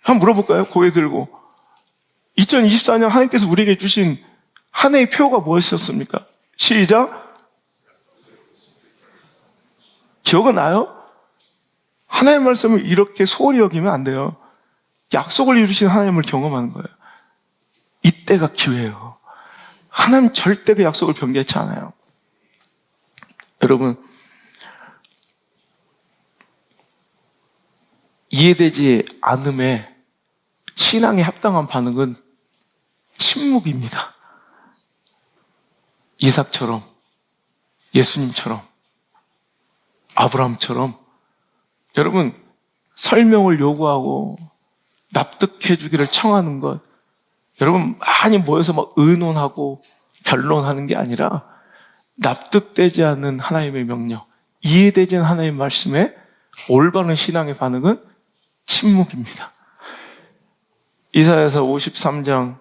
한번 물어볼까요? 고개 들고 2024년 하나님께서 우리에게 주신 한 해의 표가 무엇이었습니까? 시작. 기억은 나요? 하나님의 말씀을 이렇게 소홀히 여기면 안 돼요. 약속을 이루신 하나님을 경험하는 거예요. 이때가 기회예요. 하나님 절대 그 약속을 변개치 않아요. 여러분 이해되지 않음에 신앙에 합당한 반응은 침묵입니다. 이삭처럼, 예수님처럼, 아브라함처럼 여러분 설명을 요구하고 납득해 주기를 청하는 것 여러분 많이 모여서 막 의논하고 변론하는 게 아니라 납득되지 않는 하나님의 명령, 이해되지 않는 하나님의 말씀에 올바른 신앙의 반응은 침묵입니다. 이사야서 53장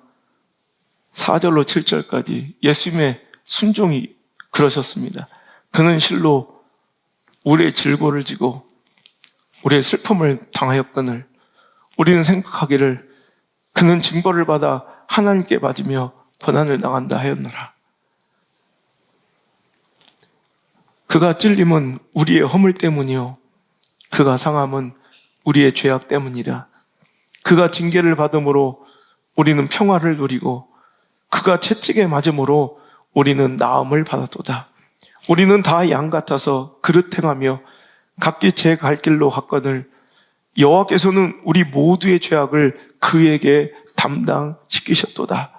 4절로 7절까지 예수님의 순종이 그러셨습니다. 그는 실로 우리의 질고를 지고 우리의 슬픔을 당하였거늘 우리는 생각하기를 그는 징벌을 받아 하나님께 맞으며 고난을 당한다 하였노라. 그가 찔림은 우리의 허물 때문이요 그가 상함은 우리의 죄악 때문이라. 그가 징계를 받음으로 우리는 평화를 누리고 그가 채찍에 맞음으로 우리는 나음을 받았도다. 우리는 다 양 같아서 그릇 행하며 각기 제 갈 길로 갔거늘 여호와께서는 우리 모두의 죄악을 그에게 담당시키셨도다.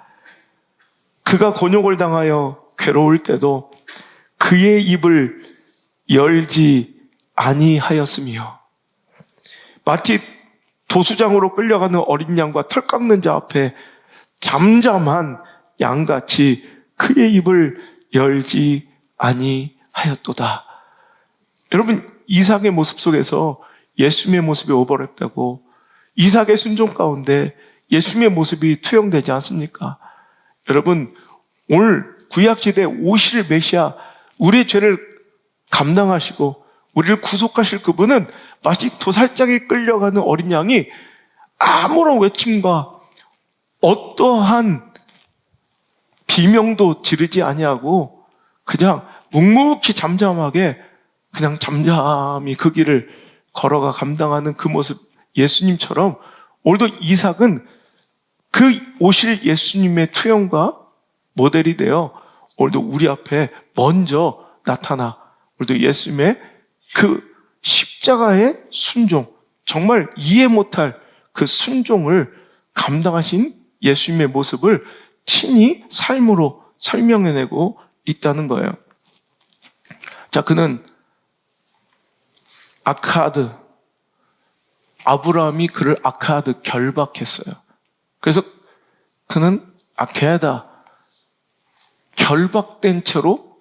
그가 곤욕을 당하여 괴로울 때도 그의 입을 열지 아니하였으며 마치 도수장으로 끌려가는 어린 양과 털 깎는 자 앞에 잠잠한 양같이 그의 입을 열지 아니하였도다. 여러분, 이삭의 모습 속에서 예수님의 모습이 오버랩되고 이삭의 순종 가운데 예수님의 모습이 투영되지 않습니까? 여러분, 오늘 구약시대 오실 메시아, 우리의 죄를 감당하시고 우리를 구속하실 그분은 마치 도살장에 끌려가는 어린 양이 아무런 외침과 어떠한 비명도 지르지 아니하고 그냥 묵묵히 잠잠하게 그냥 잠잠히 그 길을 걸어가 감당하는 그 모습, 예수님처럼 오늘도 이삭은 그 오실 예수님의 투영과 모델이 되어 오늘도 우리 앞에 먼저 나타나 오늘도 예수님의 그 십자가의 순종, 정말 이해 못할 그 순종을 감당하신 예수님의 모습을 친히 삶으로 설명해내고 있다는 거예요. 자, 그는 아카드, 아브라함이 그를 아카드 결박했어요. 그래서 그는 아케다, 결박된 채로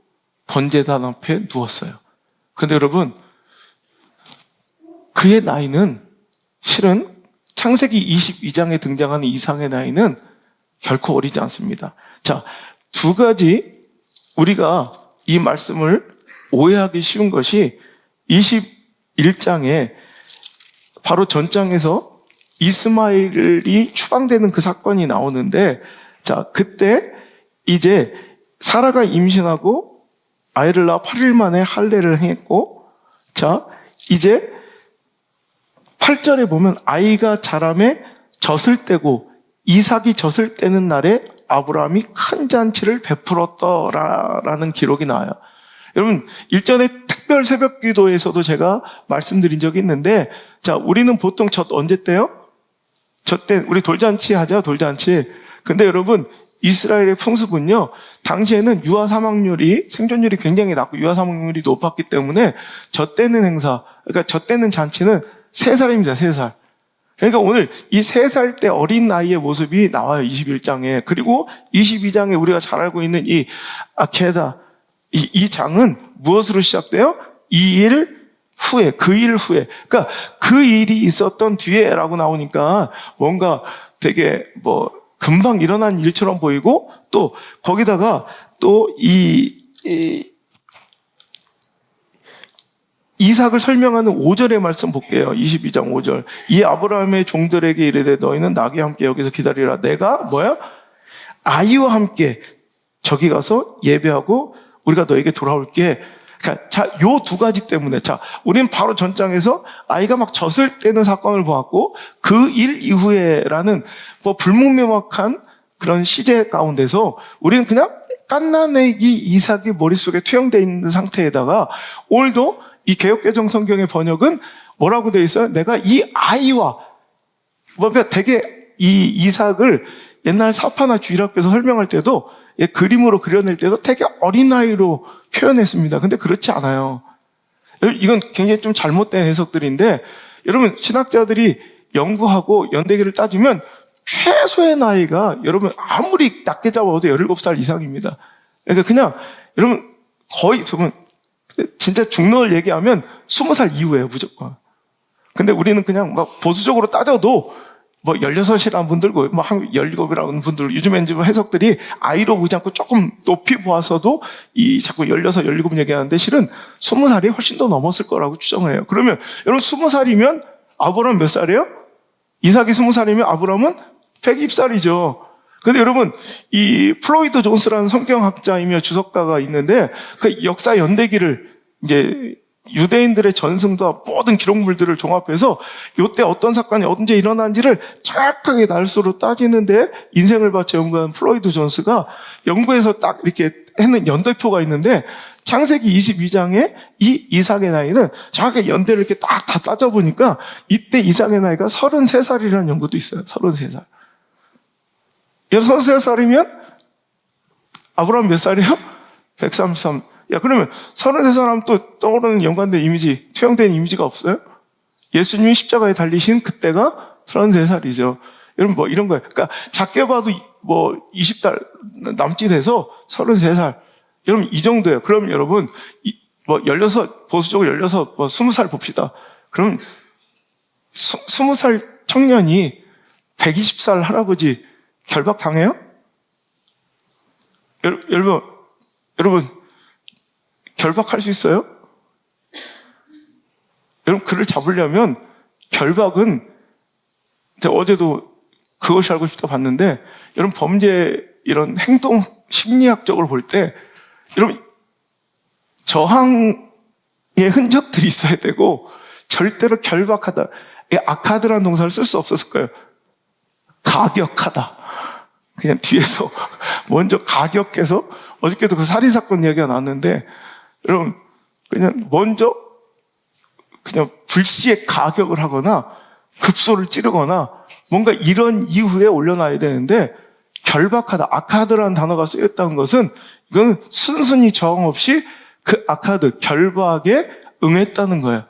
번제단 앞에 누웠어요. 그런데 여러분, 그의 나이는 실은 창세기 22장에 등장하는 이삭의 나이는 결코 어리지 않습니다. 자, 두 가지 우리가 이 말씀을 오해하기 쉬운 것이 21장에 바로 전장에서 이스마엘이 추방되는 그 사건이 나오는데, 자, 그때 이제 사라가 임신하고 아이를 낳아 8일 만에 할례를 행했고, 자, 이제 8절에 보면 아이가 자라매 젖을 떼고 이삭이 젖을 떼는 날에 아브라함이 큰 잔치를 베풀었더라라는 기록이 나와요. 여러분, 일전에 특별 새벽 기도에서도 제가 말씀드린 적이 있는데, 자, 우리는 보통 젖 언제 떼요? 젖 때, 우리 돌잔치 하죠, 돌잔치. 근데 여러분, 이스라엘의 풍습은요, 당시에는 유아 사망률이, 생존율이 굉장히 낮고 유아 사망률이 높았기 때문에 젖 떼는 행사, 그러니까 젖 떼는 잔치는 3살입니다, 3살. 그러니까 오늘 이 3살 때 어린 나이의 모습이 나와요, 21장에. 그리고 22장에 우리가 잘 알고 있는 이 아케다, 이 장은 무엇으로 시작돼요? 이 일 후에, 그 일 후에. 그러니까 그 일이 있었던 뒤에라고 나오니까 뭔가 되게 금방 일어난 일처럼 보이고, 또 거기다가 또 이삭을 설명하는 5절의 말씀 볼게요. 22장 5절. 이 아브라함의 종들에게 이르되 너희는 나귀와 함께 여기서 기다리라. 내가 아이와 함께 저기 가서 예배하고 우리가 너에게 돌아올게. 그러니까 자, 요 두 가지 때문에, 자, 우리는 바로 전장에서 아이가 막 젖을 떼는 사건을 보았고, 그 일 이후에라는 불문명확한 그런 시제 가운데서 우리는 그냥 갓난애기 이삭이 머릿속에 투영되어 있는 상태에다가, 오늘도 이 개역개정 성경의 번역은 뭐라고 되어 있어요? 내가 이 아이와, 뭔가 되게 이 이삭을 옛날 사파나 주일학교에서 설명할 때도, 그림으로 그려낼 때도 되게 어린아이로 표현했습니다. 근데 그렇지 않아요. 이건 굉장히 좀 잘못된 해석들인데, 여러분, 신학자들이 연구하고 연대기를 따지면 최소의 나이가 여러분 아무리 낮게 잡아도 17살 이상입니다. 그러니까 그냥 여러분 거의 진짜 중노를 얘기하면 20살 이후예요, 무조건. 근데 우리는 그냥 막 보수적으로 따져도 16이라는 분들고, 17이라는 분들, 요즘엔 좀 해석들이 아이로 보지 않고 조금 높이 보아서도 자꾸 16, 17 얘기하는데 실은 20살이 훨씬 더 넘었을 거라고 추정을 해요. 그러면 여러분 20살이면 아브라함 몇 살이에요? 이삭이 20살이면 아브라함은 120살이죠. 근데 여러분, 이 플로이드 존스라는 성경학자이며 주석가가 있는데, 그 역사 연대기를 이제 유대인들의 전승과 모든 기록물들을 종합해서 요때 어떤 사건이 언제 일어난지를 정확하게 날수로 따지는데 인생을 바쳐 연구한 플로이드 존스가 연구해서 딱 이렇게 했는 연대표가 있는데, 창세기 22장에 이 이삭의 나이는 정확하게 연대를 이렇게 딱 다 따져보니까 이때 이삭의 나이가 33살이라는 연구도 있어요. 33살. 33살이면 아브라함 몇 살이에요? 133. 야, 그러면 33살 하면 또 떠오르는 연관된 이미지, 투영된 이미지가 없어요? 예수님이 십자가에 달리신 그때가 33살이죠. 여러분, 뭐 이런 거예요. 그러니까 작게 봐도 뭐 20달 남짓 해서 33살. 여러분, 이 정도예요. 그럼 여러분, 뭐 16, 보수적으로 16, 뭐 20살 봅시다. 그럼 20살 청년이 120살 할아버지 결박 당해요? 여러분, 결박할 수 있어요? 여러분, 그를 잡으려면 결박은, 어제도 그것이 알고 싶다 봤는데, 여러분, 범죄 이런 행동 심리학적으로 볼 때, 여러분, 저항의 흔적들이 있어야 되고, 절대로 결박하다. 아카드라는 동사를 쓸 수 없었을 거예요. 가격하다. 그냥 뒤에서 먼저 가격해서, 어저께도 그 살인사건 이야기가 나왔는데, 여러분, 그냥 먼저 그냥 불시에 가격을 하거나 급소를 찌르거나 뭔가 이런 이후에 올려놔야 되는데, 결박하다, 아카드라는 단어가 쓰였다는 것은 이건 순순히 저항 없이 그 아카드, 결박에 응했다는 거예요.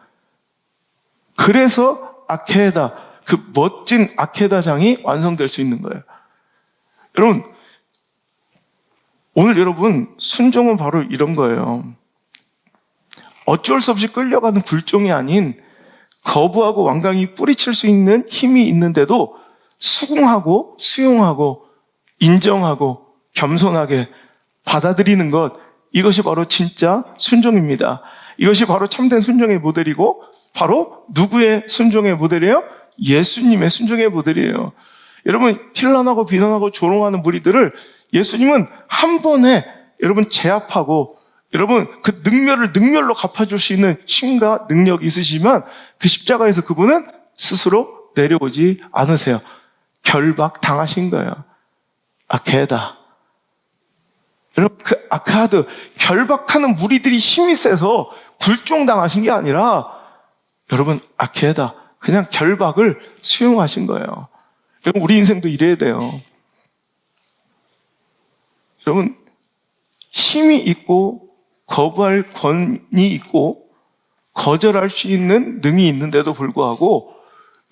그래서 아케다, 그 멋진 아케다장이 완성될 수 있는 거예요. 여러분, 오늘 여러분, 순종은 바로 이런 거예요. 어쩔 수 없이 끌려가는 굴종이 아닌 거부하고 완강히 뿌리칠 수 있는 힘이 있는데도 수긍하고 수용하고 인정하고 겸손하게 받아들이는 것, 이것이 바로 진짜 순종입니다. 이것이 바로 참된 순종의 모델이고, 바로 누구의 순종의 모델이에요? 예수님의 순종의 모델이에요. 여러분, 힐난하고 비난하고 조롱하는 무리들을 예수님은 한 번에 여러분 제압하고, 여러분 그 능멸을 능멸로 갚아줄 수 있는 힘과 능력이 있으시지만 그 십자가에서 그분은 스스로 내려오지 않으세요. 결박 당하신 거예요. 아케다. 여러분, 그 아카드, 결박하는 무리들이 힘이 세서 굴종당하신 게 아니라, 여러분, 아케다. 그냥 결박을 수용하신 거예요. 여러분, 우리 인생도 이래야 돼요. 여러분, 힘이 있고, 거부할 권이 있고, 거절할 수 있는 능이 있는데도 불구하고,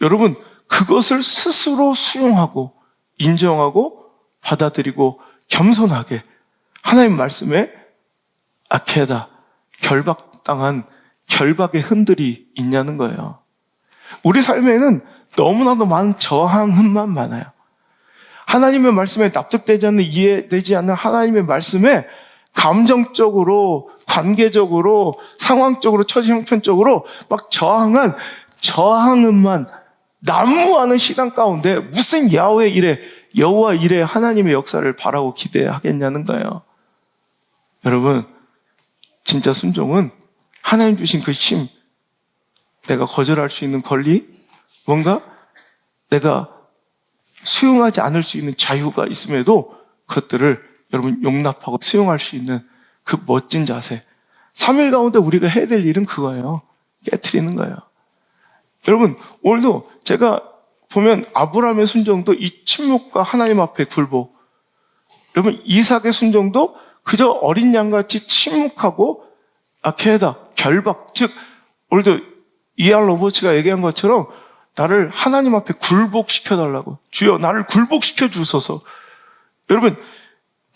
여러분, 그것을 스스로 수용하고, 인정하고, 받아들이고, 겸손하게, 하나님 말씀에 아케다, 결박당한 결박의 흔들이 있냐는 거예요. 우리 삶에는 너무나도 많은 저항흠만 많아요. 하나님의 말씀에 납득되지 않는, 이해되지 않는 하나님의 말씀에 감정적으로, 관계적으로, 상황적으로, 처지 형편적으로 막 저항음만 난무하는 시간 가운데 무슨 야훼 이래, 여호와 이래 하나님의 역사를 바라고 기대하겠냐는 거예요. 여러분, 진짜 순종은 하나님 주신 그 힘, 내가 거절할 수 있는 권리, 뭔가 내가 수용하지 않을 수 있는 자유가 있음에도 그것들을 여러분 용납하고 수용할 수 있는 그 멋진 자세. 3일 가운데 우리가 해야 될 일은 그거예요. 깨트리는 거예요. 여러분, 오늘도 제가 보면 아브라함의 순종도 이 침묵과 하나님 앞에 굴복. 여러분, 이삭의 순종도 그저 어린 양같이 침묵하고 아케다, 결박. 즉, 오늘도 이알 로버츠가 얘기한 것처럼 나를 하나님 앞에 굴복시켜달라고. 주여, 나를 굴복시켜 주소서. 여러분,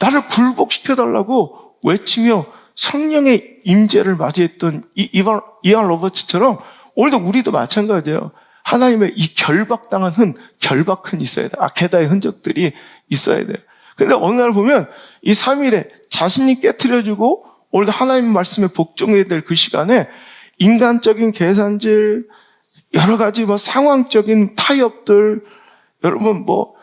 나를 굴복시켜달라고 외치며 성령의 임재를 맞이했던 이알 로버츠처럼 오늘도 우리도 마찬가지예요. 하나님의 이 결박당한 결박흔 있어야 돼. 아케다의 흔적들이 있어야 돼요. 근데 어느 날 보면 이 3일에 자신이 깨트려주고 오늘도 하나님 말씀에 복종해야 될 그 시간에 인간적인 계산질, 여러 가지 뭐 상황적인 타협들, 여러분 뭐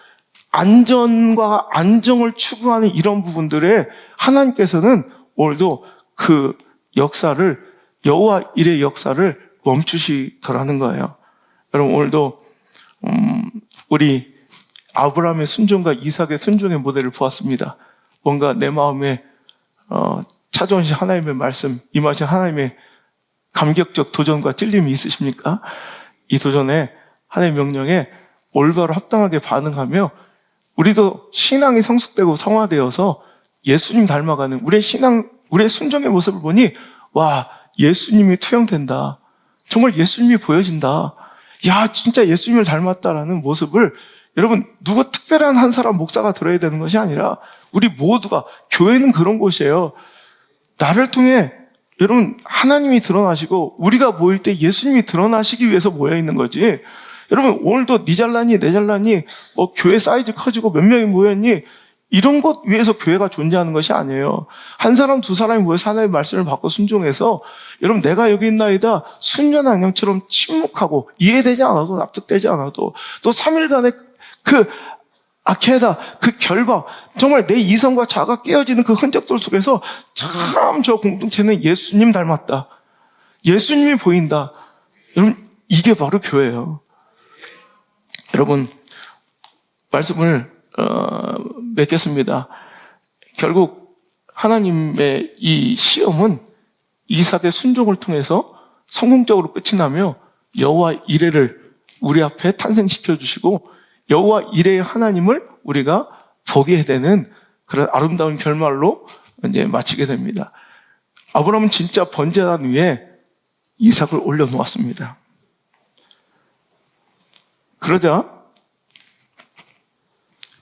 안전과 안정을 추구하는 이런 부분들에 하나님께서는 오늘도 그 역사를, 여호와 일의 역사를 멈추시더라는 거예요. 여러분, 오늘도 우리 아브라함의 순종과 이삭의 순종의 모델을 보았습니다. 뭔가 내 마음에 찾아오신 하나님의 말씀, 임하신 하나님의 감격적 도전과 찔림이 있으십니까? 이 도전에, 하나님의 명령에 올바로 합당하게 반응하며 우리도 신앙이 성숙되고 성화되어서 예수님 닮아가는 우리의 신앙, 우리의 순종의 모습을 보니 와, 예수님이 투영된다. 정말 예수님이 보여진다. 야, 진짜 예수님을 닮았다라는 모습을, 여러분, 누구 특별한 한 사람 목사가 들어야 되는 것이 아니라 우리 모두가, 교회는 그런 곳이에요. 나를 통해 여러분 하나님이 드러나시고 우리가 모일 때 예수님이 드러나시기 위해서 모여 있는 거지. 여러분, 오늘도 니 잘나니 내 잘나니 뭐 교회 사이즈 커지고 몇 명이 모였니, 이런 것 위해서 교회가 존재하는 것이 아니에요. 한 사람 두 사람이 모여서 하나님의 말씀을 받고 순종해서, 여러분, 내가 여기 있나이다 순전한 양처럼 침묵하고 이해되지 않아도 납득되지 않아도 또 3일간의 그 아케다, 그 결박, 정말 내 이성과 자아가 깨어지는 그 흔적들 속에서 참 저 공동체는 예수님 닮았다, 예수님이 보인다. 여러분, 이게 바로 교회예요. 여러분, 말씀을 맺겠습니다. 결국 하나님의 이 시험은 이삭의 순종을 통해서 성공적으로 끝이 나며 여호와 이레를 우리 앞에 탄생시켜 주시고 여호와 이레의 하나님을 우리가 보게 되는 그런 아름다운 결말로 이제 마치게 됩니다. 아브라함은 진짜 번제단 위에 이삭을 올려놓았습니다. 그러자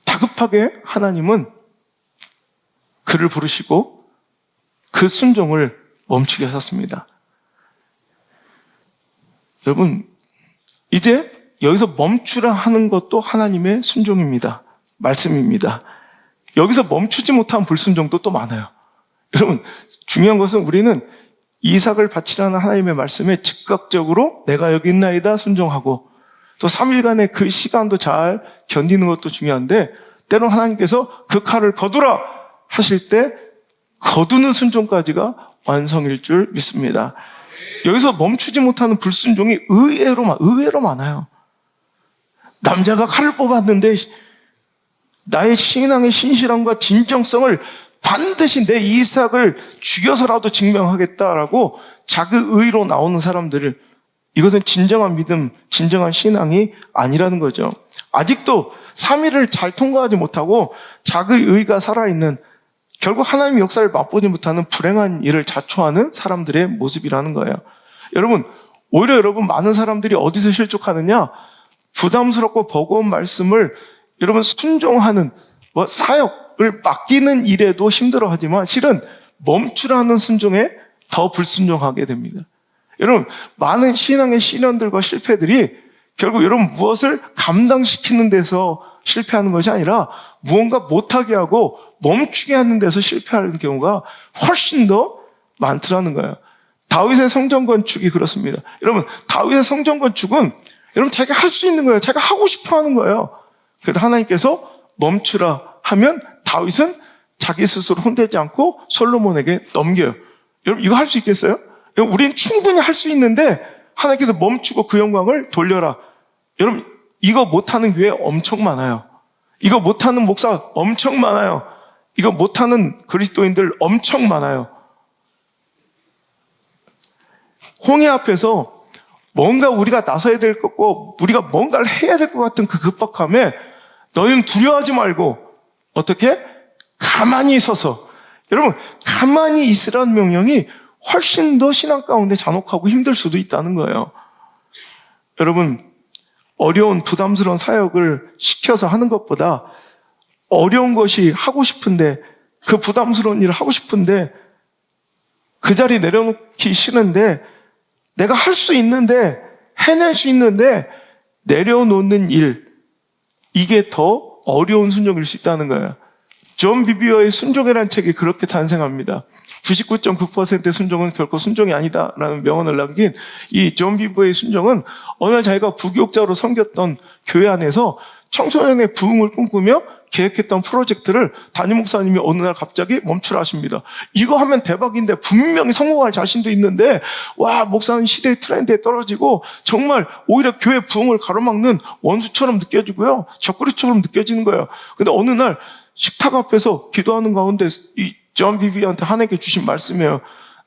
다급하게 하나님은 그를 부르시고 그 순종을 멈추게 하셨습니다. 여러분, 이제 여기서 멈추라 하는 것도 하나님의 순종입니다. 말씀입니다. 여기서 멈추지 못한 불순종도 또 많아요. 여러분, 중요한 것은 우리는 이삭을 바치라는 하나님의 말씀에 즉각적으로 내가 여기 있나이다 순종하고, 또 3일간의 그 시간도 잘 견디는 것도 중요한데, 때론 하나님께서 그 칼을 거두라 하실 때 거두는 순종까지가 완성일 줄 믿습니다. 여기서 멈추지 못하는 불순종이 의외로 많아요. 남자가 칼을 뽑았는데 나의 신앙의 신실함과 진정성을 반드시 내 이삭을 죽여서라도 증명하겠다라고 자기의로 나오는 사람들을, 이것은 진정한 믿음, 진정한 신앙이 아니라는 거죠. 아직도 3일을 잘 통과하지 못하고 자기의가 살아있는, 결국 하나님의 역사를 맛보지 못하는 불행한 일을 자초하는 사람들의 모습이라는 거예요. 여러분, 오히려 여러분, 많은 사람들이 어디서 실족하느냐? 부담스럽고 버거운 말씀을 여러분 순종하는 사역을 맡기는 일에도 힘들어하지만 실은 멈추라는 순종에 더 불순종하게 됩니다. 여러분, 많은 신앙의 시련들과 실패들이 결국 여러분 무엇을 감당시키는 데서 실패하는 것이 아니라 무언가 못하게 하고 멈추게 하는 데서 실패하는 경우가 훨씬 더 많더라는 거예요. 다윗의 성전 건축이 그렇습니다. 여러분, 다윗의 성전 건축은 여러분 자기가 할 수 있는 거예요. 자기가 하고 싶어 하는 거예요. 그래도 하나님께서 멈추라 하면 다윗은 자기 스스로 혼되지 않고 솔로몬에게 넘겨요. 여러분, 이거 할 수 있겠어요? 여러분, 우리는 충분히 할 수 있는데 하나님께서 멈추고 그 영광을 돌려라. 여러분, 이거 못하는 교회 엄청 많아요. 이거 못하는 목사 엄청 많아요. 이거 못하는 그리스도인들 엄청 많아요. 홍해 앞에서 뭔가 우리가 나서야 될 거고 우리가 뭔가를 해야 될 것 같은 그 급박함에 너희는 두려워하지 말고 어떻게? 가만히 서서. 여러분, 가만히 있으라는 명령이 훨씬 더 신앙 가운데 잔혹하고 힘들 수도 있다는 거예요. 여러분, 어려운 부담스러운 사역을 시켜서 하는 것보다 어려운 것이 하고 싶은데, 그 부담스러운 일을 하고 싶은데 그 자리 내려놓기 싫은데 내가 할 수 있는데, 해낼 수 있는데 내려놓는 일, 이게 더 어려운 순종일 수 있다는 거예요. 존 비비어의 순종이라는 책이 그렇게 탄생합니다. 99.9%의 순종은 결코 순종이 아니다라는 명언을 남긴 이 존 비비어의 순종은 어느 날 자기가 부교육자로 섬겼던 교회 안에서 청소년의 부흥을 꿈꾸며 계획했던 프로젝트를 담임 목사님이 어느 날 갑자기 멈추라 하십니다. 이거 하면 대박인데, 분명히 성공할 자신도 있는데, 와, 목사는 시대의 트렌드에 떨어지고 정말 오히려 교회 부흥을 가로막는 원수처럼 느껴지고요, 적그리처럼 느껴지는 거예요. 근데 어느 날 식탁 앞에서 기도하는 가운데 이 존 비비한테 하나님께 주신 말씀이에요.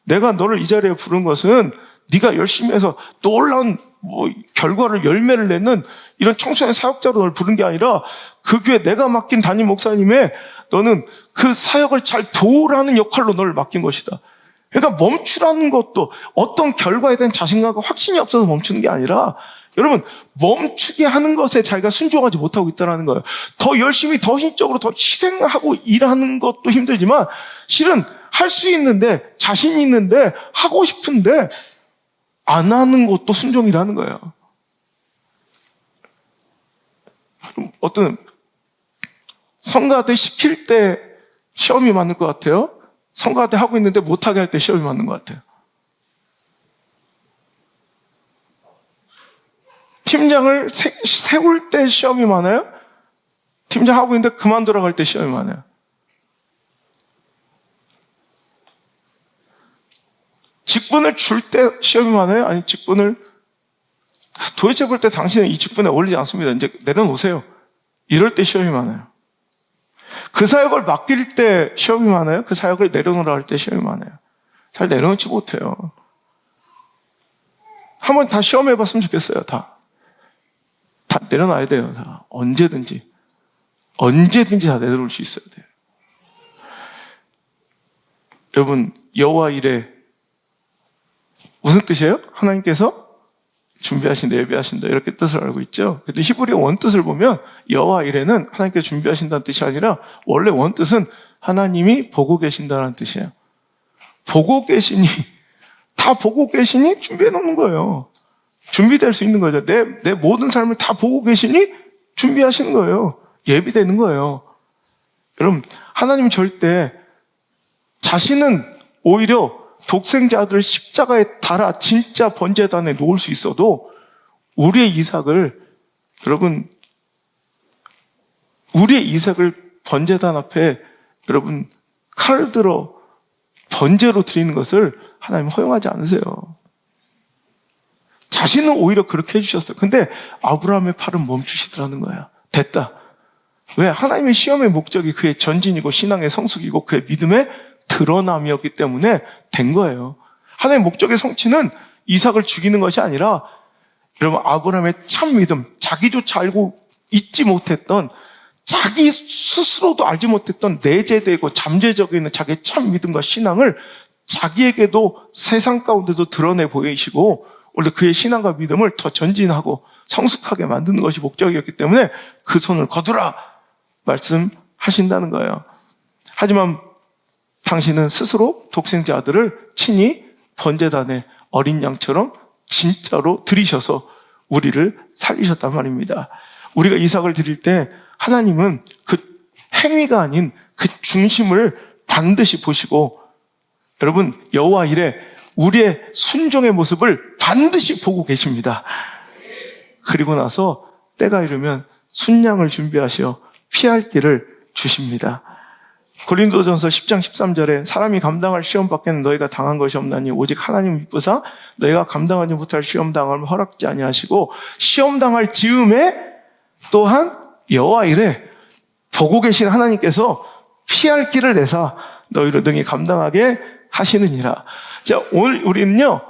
내가 너를 이 자리에 부른 것은 네가 열심히 해서 놀라운 결과를 열매를 내는 이런 청소년 사역자로 너를 부른 게 아니라 그 교회 내가 맡긴 담임 목사님의 너는 그 사역을 잘 도우라는 역할로 너를 맡긴 것이다. 그러니까 멈추라는 것도 어떤 결과에 대한 자신감과 확신이 없어서 멈추는 게 아니라 여러분 멈추게 하는 것에 자기가 순종하지 못하고 있다는 거예요. 더 열심히 더 힘적으로 더 희생하고 일하는 것도 힘들지만 실은 할 수 있는데 자신이 있는데 하고 싶은데 안 하는 것도 순종이라는 거예요. 그럼 어떤 성가대 시킬 때 시험이 맞는 것 같아요? 성가대 하고 있는데 못하게 할 때 시험이 맞는 것 같아요. 팀장을 세울 때 시험이 많아요? 팀장 하고 있는데 그만두라고 할 때 시험이 많아요. 직분을 줄 때 시험이 많아요? 아니 직분을 도대체 볼 때 당신은 이 직분에 어울리지 않습니다. 이제 내려놓으세요. 이럴 때 시험이 많아요. 그 사역을 맡길 때 시험이 많아요? 그 사역을 내려놓으라 할 때 시험이 많아요. 잘 내려놓지 못해요. 한번 다 시험해봤으면 좋겠어요. 다 내려놔야 돼요. 다 언제든지 다 내려놓을 수 있어야 돼요. 여러분 여호와 이레 무슨 뜻이에요? 하나님께서 준비하신다, 예비하신다 이렇게 뜻을 알고 있죠. 근데 히브리어 원뜻을 보면 여호와 이레는 하나님께서 준비하신다는 뜻이 아니라 원래 원뜻은 하나님이 보고 계신다는 뜻이에요. 다 보고 계시니 준비해 놓는 거예요. 준비될 수 있는 거죠. 내 모든 삶을 다 보고 계시니 준비하시는 거예요. 예비되는 거예요. 여러분 하나님 절대 자신은 오히려 독생자들을 십자가에 달아 진짜 번제단에 놓을 수 있어도 우리의 이삭을 번제단 앞에 여러분 칼을 들어 번제로 드리는 것을 하나님 허용하지 않으세요. 자신은 오히려 그렇게 해주셨어요. 근데 아브라함의 팔은 멈추시더라는 거야. 됐다. 왜? 하나님의 시험의 목적이 그의 전진이고 신앙의 성숙이고 그의 믿음의 드러남이었기 때문에 된 거예요. 하나님의 목적의 성취는 이삭을 죽이는 것이 아니라 여러분 아브라함의 참 믿음, 자기조차 알고 잊지 못했던 자기 스스로도 알지 못했던 내재되고 잠재적에 있는 자기의 참 믿음과 신앙을 자기에게도 세상 가운데도 드러내 보이시고 원래 그의 신앙과 믿음을 더 전진하고 성숙하게 만드는 것이 목적이었기 때문에 그 손을 거두라 말씀하신다는 거예요. 하지만 당신은 스스로 독생자 아들을 친히 번제단에 어린 양처럼 진짜로 드리셔서 우리를 살리셨단 말입니다. 우리가 이삭을 드릴 때 하나님은 그 행위가 아닌 그 중심을 반드시 보시고 여러분 여호와 이레 우리의 순종의 모습을 반드시 보고 계십니다. 그리고 나서 때가 이르면 순양을 준비하시어 피할 길을 주십니다. 고린도전서 10장 13절에 사람이 감당할 시험 밖에는 너희가 당한 것이 없나니 오직 하나님 미쁘사 너희가 감당하지 못할 시험 당함을 허락지 아니하시고 시험 당할 즈음에 또한 여호와 이레 보고 계신 하나님께서 피할 길을 내사 너희를 능히 감당하게 하시느니라. 자, 오늘 우리는요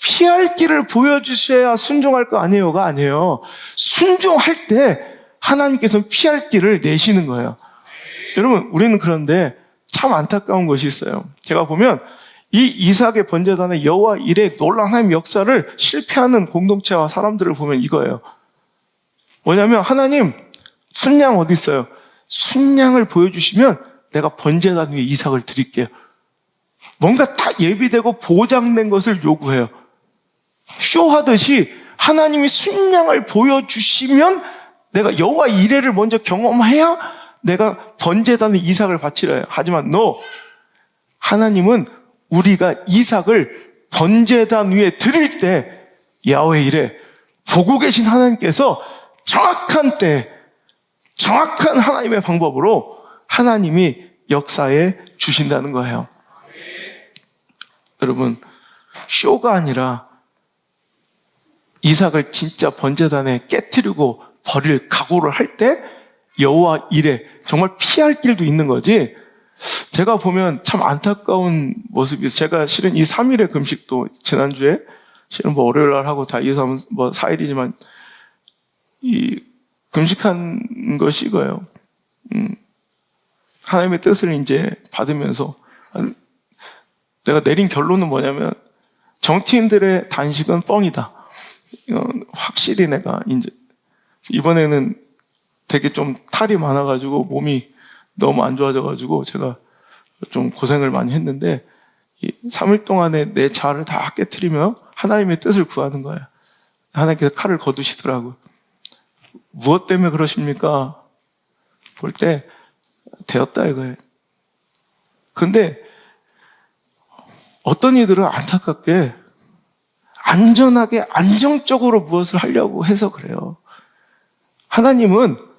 피할 길을 보여주셔야 순종할 거 아니에요가 아니에요. 순종할 때 하나님께서 피할 길을 내시는 거예요. 여러분 우리는 그런데 참 안타까운 것이 있어요. 제가 보면 이 이삭의 번제단의 여호와 이레 놀라운 하나님 역사를 실패하는 공동체와 사람들을 보면 이거예요. 뭐냐면 하나님 순양 어디 있어요? 순양을 보여주시면 내가 번제단 위에 이삭을 드릴게요. 뭔가 다 예비되고 보장된 것을 요구해요. 쇼하듯이 하나님이 순양을 보여주시면 내가 여호와 이레를 먼저 경험해야 내가 번제단에 이삭을 바치려 해요. 하지만 하나님은 우리가 이삭을 번제단 위에 드릴 때 야훼 이레 보고 계신 하나님께서 정확한 때 정확한 하나님의 방법으로 하나님이 역사해 주신다는 거예요. 여러분 쇼가 아니라 이삭을 진짜 번제단에 깨트리고 버릴 각오를 할 때 여호와 이레 정말 피할 길도 있는 거지 제가 보면 참 안타까운 모습이 있어요. 제가 실은 이 3일의 금식도 지난주에 실은 뭐 월요일 날 하고 다 이어서 하면 뭐 4일이지만 이 금식한 것이 이거예요. 하나님의 뜻을 이제 받으면서 내가 내린 결론은 뭐냐면 정치인들의 단식은 뻥이다. 이건 확실히 내가 이제 이번에는 되게 좀 탈이 많아가지고 몸이 너무 안 좋아져가지고 제가 좀 고생을 많이 했는데 이 3일 동안에 내 자아를 다 깨트리며 하나님의 뜻을 구하는 거예요. 하나님께서 칼을 거두시더라고요. 무엇 때문에 그러십니까? 볼 때 되었다 이거예요. 근데 어떤 이들은 안타깝게 안전하게 안정적으로 무엇을 하려고 해서 그래요. 하나님은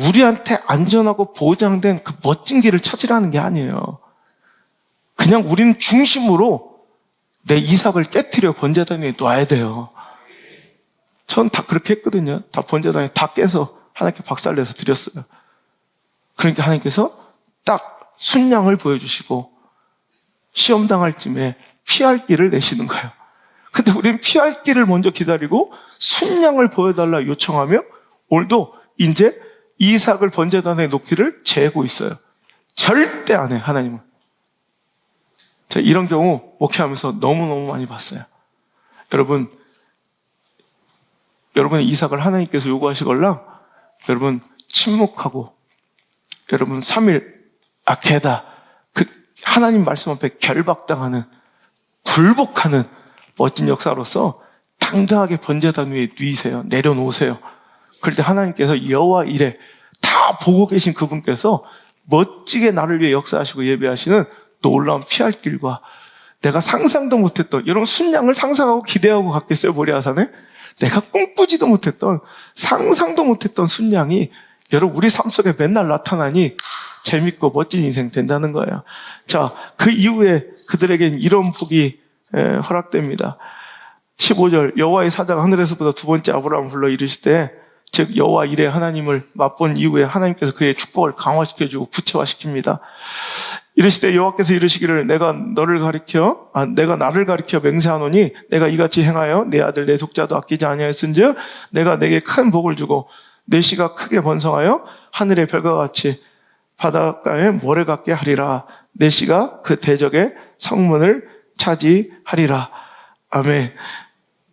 우리한테 안전하고 보장된 그 멋진 길을 찾으라는 게 아니에요. 그냥 우리는 중심으로 내 이삭을 깨트려 번제단 위에 놔야 돼요. 전 다 그렇게 했거든요. 다 번제단에 다 깨서 하나님께 박살내서 드렸어요. 그러니까 하나님께서 딱 순양을 보여주시고 시험 당할 쯤에 피할 길을 내시는 거예요. 근데 우리는 피할 길을 먼저 기다리고 순양을 보여달라 요청하며 오늘도 이제 이삭을 번제단에 놓기를 재고 있어요. 절대 안 해, 하나님은. 제가 이런 경우 목회하면서 너무너무 많이 봤어요. 여러분의 이삭을 하나님께서 요구하시걸랑 여러분 침묵하고 여러분 3일 아케다 그 하나님 말씀 앞에 결박당하는 굴복하는 멋진 역사로서 당당하게 번제단 위에 누이세요. 내려놓으세요. 그럴 때 하나님께서 여호와 이레 다 보고 계신 그분께서 멋지게 나를 위해 역사하시고 예배하시는 놀라운 피할 길과 내가 상상도 못했던 여러분 순양을 상상하고 기대하고 갔겠어요? 모리아산에? 내가 꿈꾸지도 못했던 상상도 못했던 순양이 여러분 우리 삶 속에 맨날 나타나니 재밌고 멋진 인생 된다는 거예요. 자, 그 이후에 그들에겐 이런 복이 허락됩니다. 15절 여호와의 사자가 하늘에서보다 두 번째 아브라함을 불러 이르시되 즉 여호와 이레 하나님을 맛본 이후에 하나님께서 그의 축복을 강화시켜주고 구체화시킵니다. 이르시되 여호와께서 이르시기를 내가 나를 가리켜 맹세하노니 내가 이같이 행하여 내 아들 내 속자도 아끼지 아니하였은즉 내가 내게 큰 복을 주고 내 씨가 크게 번성하여 하늘의 별과 같이 바닷가에 모래 같게 하리라. 내 씨가 그 대적의 성문을 차지하리라. 아멘.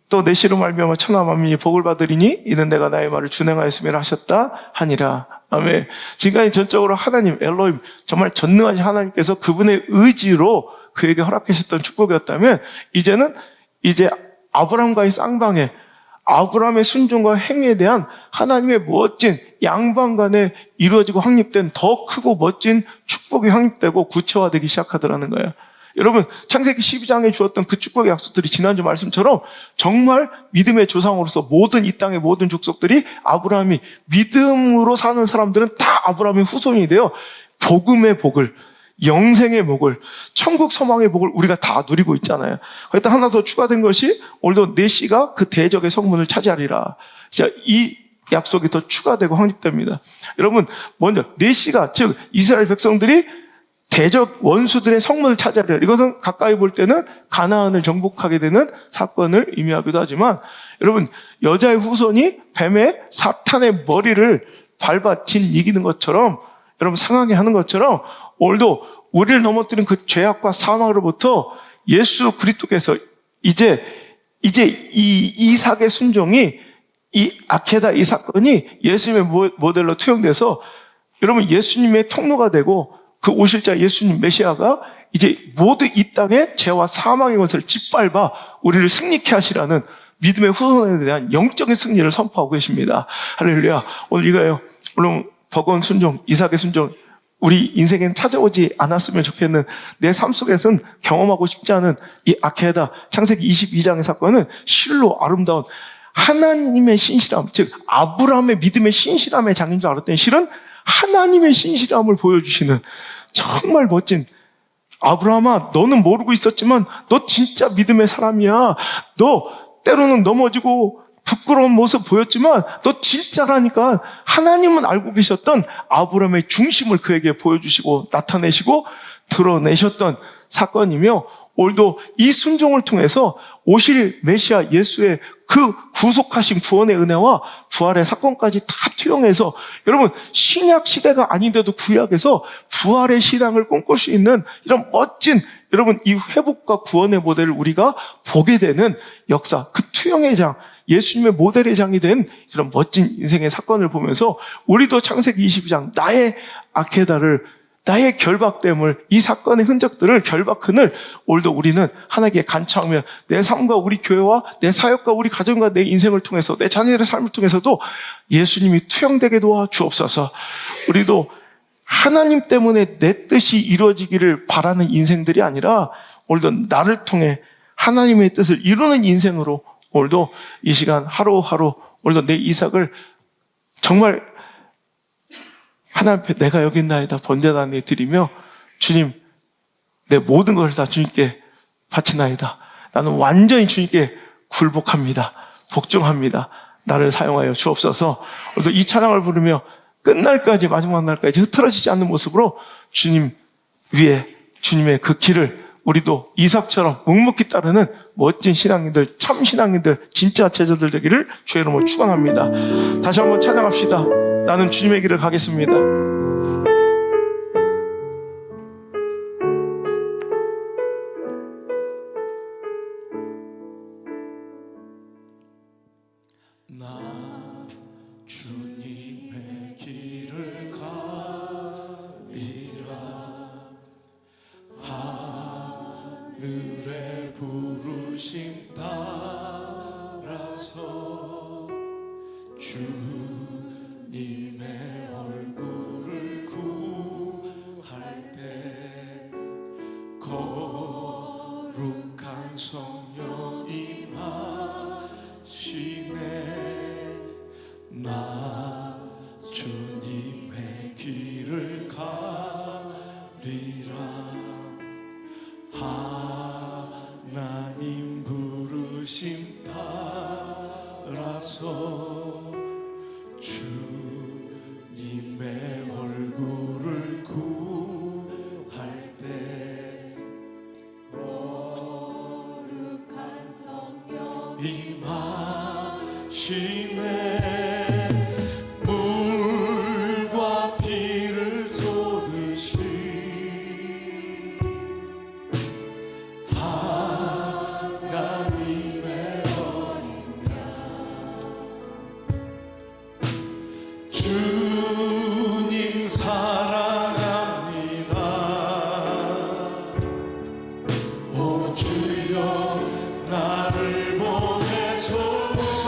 또 내 씨로 말미암아 천하 만민이 복을 받으리니 이는 내가 나의 말을 준행하였음이라 하셨다 하니라. 아멘. 지금까지 전적으로 하나님 엘로힘 정말 전능하신 하나님께서 그분의 의지로 그에게 허락하셨던 축복이었다면 이제 아브라함과의 쌍방에 아브라함의 순종과 행위에 대한 하나님의 멋진 양방간에 이루어지고 확립된 더 크고 멋진 축복이 확립되고 구체화되기 시작하더라는 거예요. 여러분 창세기 12장에 주었던 그 축복의 약속들이 지난주 말씀처럼 정말 믿음의 조상으로서 모든 이 땅의 모든 족속들이 아브라함이 믿음으로 사는 사람들은 다 아브라함의 후손이 되어 복음의 복을 영생의 복을 천국 소망의 복을 우리가 다 누리고 있잖아요. 거기다 하나 더 추가된 것이 오늘도 내 씨가 그 대적의 성문을 차지하리라. 이 약속이 더 추가되고 확립됩니다. 여러분 먼저 내 씨가 즉 이스라엘 백성들이 대적 원수들의 성문을 차지하리라. 이것은 가까이 볼 때는 가나안을 정복하게 되는 사건을 의미하기도 하지만 여러분 여자의 후손이 뱀의 사탄의 머리를 밟아 이기는 것처럼 여러분 상하게 하는 것처럼 오늘도 우리를 넘어뜨린 그 죄악과 사망으로부터 예수 그리스도께서 이제 이 이삭의 순종이 이 아케다 이 사건이 예수님의 모델로 투영돼서 여러분 예수님의 통로가 되고 그 오실 자 예수님 메시아가 이제 모두 이 땅에 죄와 사망의 것을 짓밟아 우리를 승리케 하시라는 믿음의 후손에 대한 영적인 승리를 선포하고 계십니다. 할렐루야. 오늘 이거예요. 물론 버거운 순종, 이삭의 순종 우리 인생엔 찾아오지 않았으면 좋겠는 내 삶 속에서는 경험하고 싶지 않은 이 아케다 창세기 22장의 사건은 실로 아름다운 하나님의 신실함, 즉 아브라함의 믿음의 신실함의 장인 줄 알았더니 실은 하나님의 신실함을 보여주시는 정말 멋진 아브라함아 너는 모르고 있었지만 너 진짜 믿음의 사람이야. 너 때로는 넘어지고 부끄러운 모습 보였지만 너 진짜라니까 하나님은 알고 계셨던 아브라함의 중심을 그에게 보여주시고 나타내시고 드러내셨던 사건이며, 오늘도 이 순종을 통해서 오실 메시아 예수의 그 구속하신 구원의 은혜와 부활의 사건까지 다 투영해서, 여러분 신약 시대가 아닌데도 구약에서 부활의 신앙을 꿈꿀 수 있는 이런 멋진, 여러분 이 회복과 구원의 모델을 우리가 보게 되는 역사, 그 투영의 장, 예수님의 모델의 장이 된 이런 멋진 인생의 사건을 보면서 우리도 창세기 22장 나의 아케다를, 나의 결박됨을, 이 사건의 흔적들을, 결박흔을 오늘도 우리는 하나님께 간청하며 내 삶과 우리 교회와 내 사역과 우리 가정과 내 인생을 통해서, 내 자녀들의 삶을 통해서도 예수님이 투영되게 도와 주옵소서. 우리도 하나님 때문에 내 뜻이 이루어지기를 바라는 인생들이 아니라 오늘도 나를 통해 하나님의 뜻을 이루는 인생으로 오늘도 이 시간 하루하루 오늘도 내 이삭을 정말 하나님 앞에 내가 여기 있나이다 번제단에 드리며, 주님 내 모든 것을 다 주님께 바치나이다. 나는 완전히 주님께 굴복합니다. 복종합니다. 나를 사용하여 주옵소서. 그래서 이 찬양을 부르며 끝날까지, 마지막 날까지 흐트러지지 않는 모습으로 주님 위에, 주님의 그 길을 우리도 이삭처럼 묵묵히 따르는 멋진 신앙인들, 참 신앙인들, 진짜 제자들 되기를 주의 이름으로 축원합니다. 다시 한번 찬양합시다. 나는 주님의 길을 가겠습니다. 나 주님의 길을 가리라. 하늘의 부르심 따라서 주님의 얼굴을 구할 때 거룩한 성령 임하시네. 나 주님의 길을 가리라. 하나님 부르심 따라서 주님의 얼굴을 구할 때 거룩한 성령 임하시네. 물과 피를 쏟으시 하나님의 어린 양, 주님 사랑합니다. 오 주여 나를 보내소서.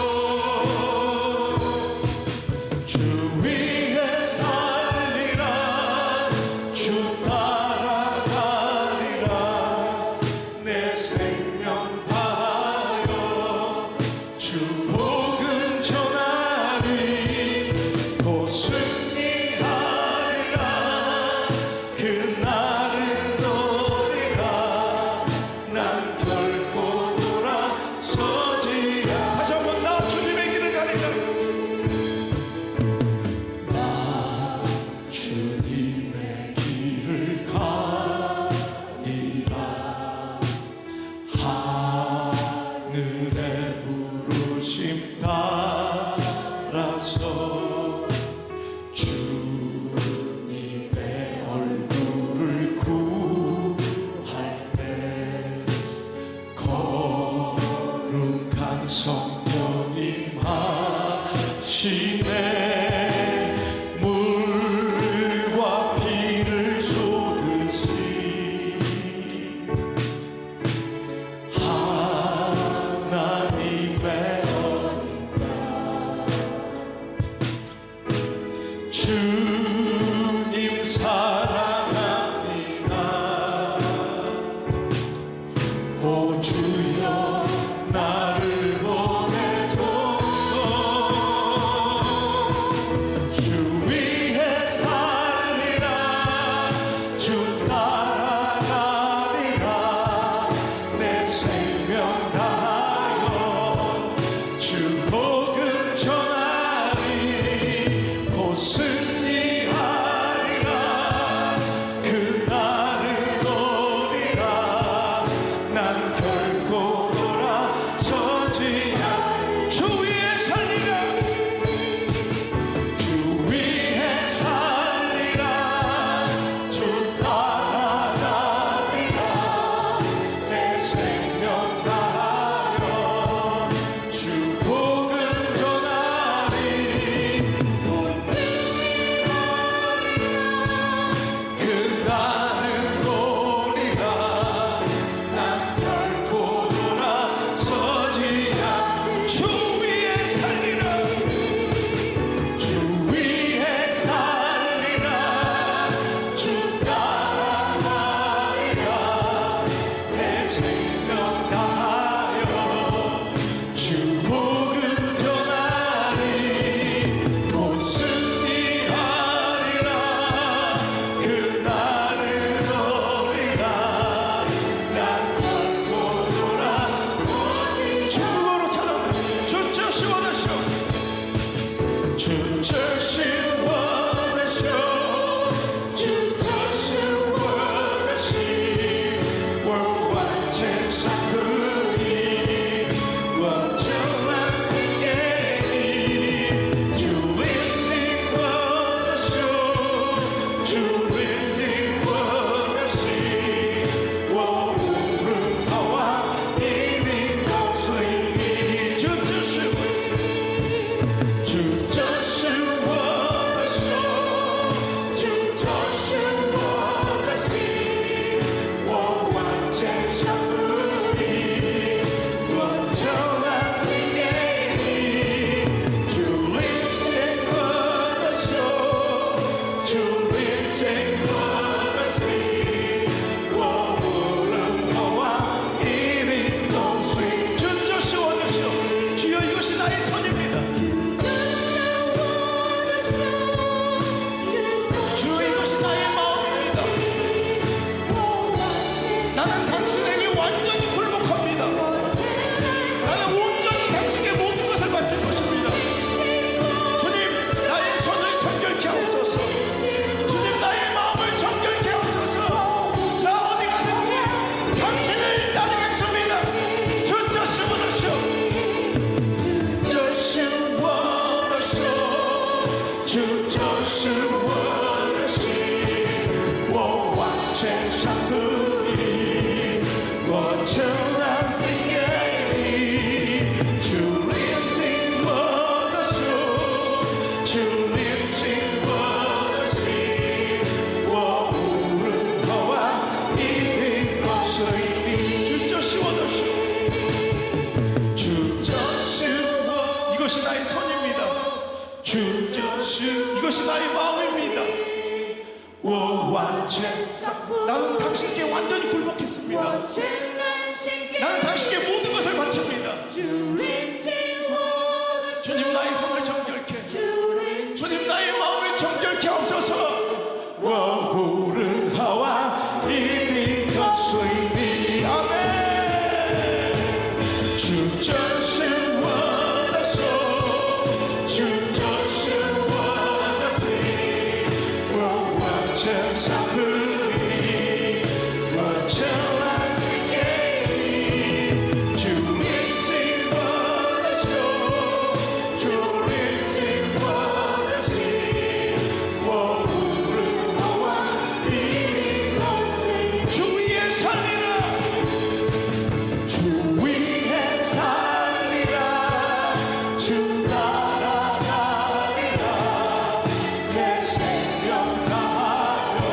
주 위에 살리라. 주 따라가리라. 내 생명 다하여 주 복음 전하리. 곧 승리하리라. 그날을 노리라. 난 결코 돌아서지 않. 다시 한번 나 주님의 길을 가리라. 나 주님의 길을 가리라. 하늘의 부르심 따라서 주님의 얼굴을 구할 때 거룩한 성령 임하시네. 물과 피를 쏟으시 하나님의 어린 양, 주님 사랑합니다. 오 주여 나를 보내소서. 주 위에 살리라. 주 따라가리라. 내 생명 다하여 주 젖을 원하셔 주 젖을 원하시 완전 사랑이 완전한 생애니 주 린딩 원하셔 주 린딩 원하시 오르하와 이미 고수이니 주 젖을 주 젖을 원하셔 주 젖을 원하시 완전 사랑이 완전한 생애니 주 린딩 원하셔 주 린딩 원하시 오르하와 이미 고수이니 주 젖을 원하셔 주여 이것이 나의 선입니다 주 이것이 나의 마음입니다 나는 당신에게 완전히 굴복합니다 나는 온전히 당신의 모든 것을 맡길 것입니다 주님 나의 손을 정결케 하옵소서 주님 나의 마음을 정결케 하옵소서 나 어디 가든지 당신을 따르겠습니다 주 젖을 원하시오 젖을 원하시오 주 젖을 원하시 완전 사랑이 완전한 생애니 주 린딩 원하시오 주 린딩 원하시 오르하와 이미 고수이니 주 젖을 원하시오 주 젖을 이것이 나의 손입니다 주 젖을 이것이 나의 마음입니다 완전 나는 당신께 완전히 굴복했습니다 나는 당신께 모든 것을 바칩니다 주님 나의 손을 정결케 주님 나의 마음을 정결케 하옵소서 오르하와 이미 고수이니 아멘 주 젖을 원하소 주 젖을 원하시 완전 사랑이 완전한 생애니 주 린딩 원하쇼 주 린딩 원하시 오르하와 이미 주 위에 살리라 주 위에 살리라 주 따라가리라 내 생명 다하여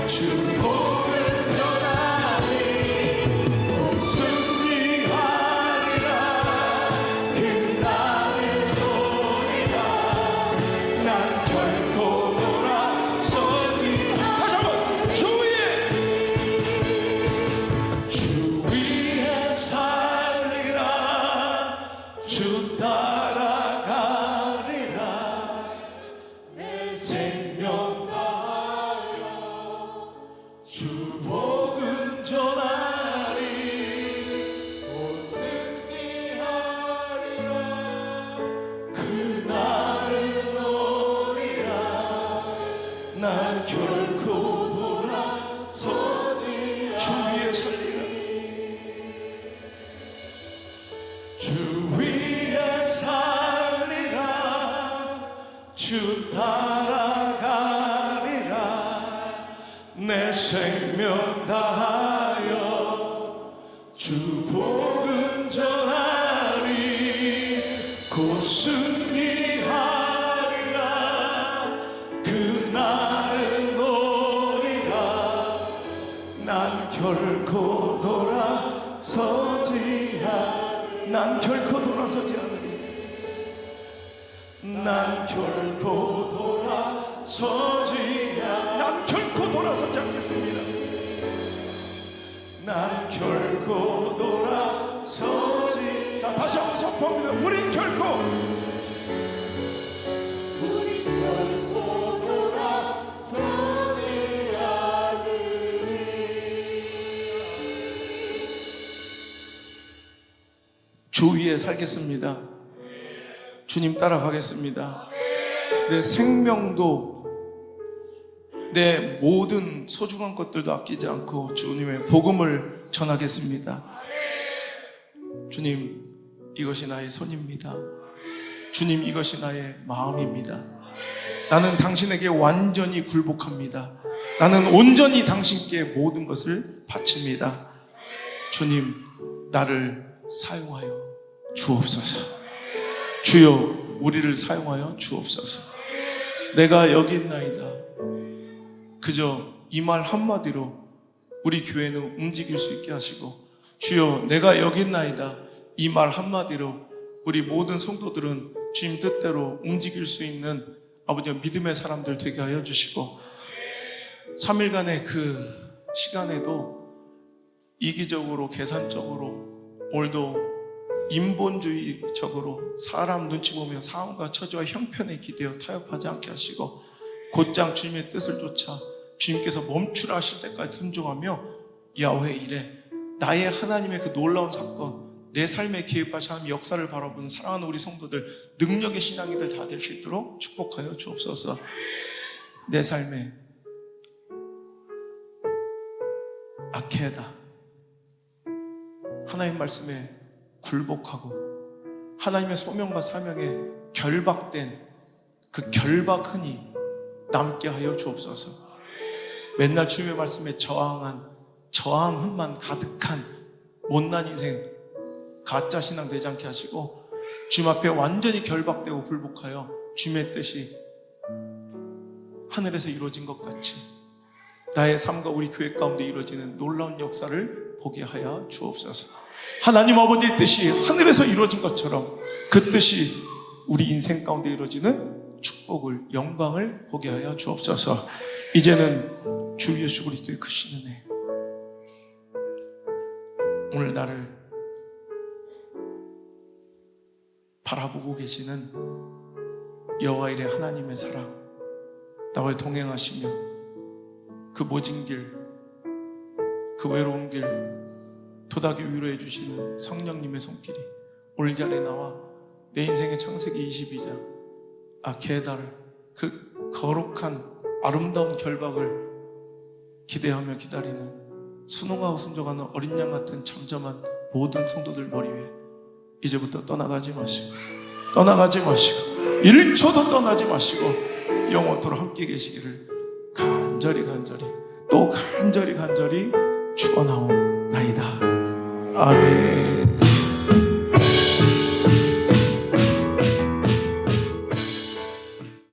주 복을 전하리 승리하리라 그날을 노리라 난 결코 돌아서지 다시 한번 주 위에 살리라 주 따라가리라 내 생명 다하여 주 복음 전하리 곧 승리하리라 그날을 노리라 난 결코 돌아서지 주 위에 살리라 주 위에 살리라 주 따라가리라 내 생명 다하여 주 복음 전하리 곧 승리하리라 그날을 노리라 난 결코 돌아서지 난 결코 돌아서지 않으리 난 결코 돌아서지 난 결코 돌아서지 않겠습니다 난 결코 돌아서지 자 다시 한번 선포합니다 우린 결코 돌아서지 않으리 주 위에 살겠습니다 주님 따라가겠습니다 내 생명도 내 모든 소중한 것들도 아끼지 않고 주님의 복음을 전하겠습니다. 주님, 이것이 나의 손입니다. 주님, 이것이 나의 마음입니다. 나는 당신에게 완전히 굴복합니다. 나는 온전히 당신께 모든 것을 바칩니다. 주님, 나를 사용하여 주옵소서. 주여, 우리를 사용하여 주옵소서. 내가 여기 있나이다. 그저 이 말 한마디로 우리 교회는 움직일 수 있게 하시고, 주여, 내가 여기 있나이다. 이 말 한마디로 우리 모든 성도들은 주님 뜻대로 움직일 수 있는 아버지 믿음의 사람들 되게 하여 주시고, 3일간의 그 시간에도 이기적으로 계산적으로 오늘도 인본주의적으로 사람 눈치 보며 상황과 처지와 형편에 기대어 타협하지 않게 하시고, 곧장 주님의 뜻을 쫓아 주님께서 멈추라 하실 때까지 순종하며 야훼 일에 나의 하나님의 그 놀라운 사건, 내 삶에 개입하신 하나님의 역사를 바라보는 사랑하는 우리 성도들, 능력의 신앙이들 다 될 수 있도록 축복하여 주옵소서. 내 삶에 아케다, 하나님 말씀에 굴복하고 하나님의 소명과 사명에 결박된 그 결박흔이 남게 하여 주옵소서. 맨날 주님의 말씀에 저항흔만 가득한 못난 인생, 가짜 신앙 되지 않게 하시고, 주님 앞에 완전히 결박되고 굴복하여 주님의 뜻이 하늘에서 이루어진 것 같이 나의 삶과 우리 교회 가운데 이루어지는 놀라운 역사를 보게 하여 주옵소서. 하나님 아버지의 뜻이 하늘에서 이루어진 것처럼 그 뜻이 우리 인생 가운데 이루어지는 축복을, 영광을 보게 하여 주옵소서. 이제는 주 예수 그리스도의 크신 은혜, 오늘 나를 바라보고 계시는 여호와 일의 하나님의 사랑, 나와 동행하시며 그 모진 길, 그 외로운 길 도닥이 위로해 주시는 성령님의 손길이 오늘 자리에 나와 내 인생의 창세기 22장 아케다를, 그 거룩한 아름다운 결박을 기대하며 기다리는 순응하고 순종하는 어린 양 같은 잠잠한 모든 성도들 머리 위에 이제부터 떠나가지 마시고 1초도 떠나지 마시고 영원토록 함께 계시기를 간절히 또 간절히 축원하옵나이다. 아멘.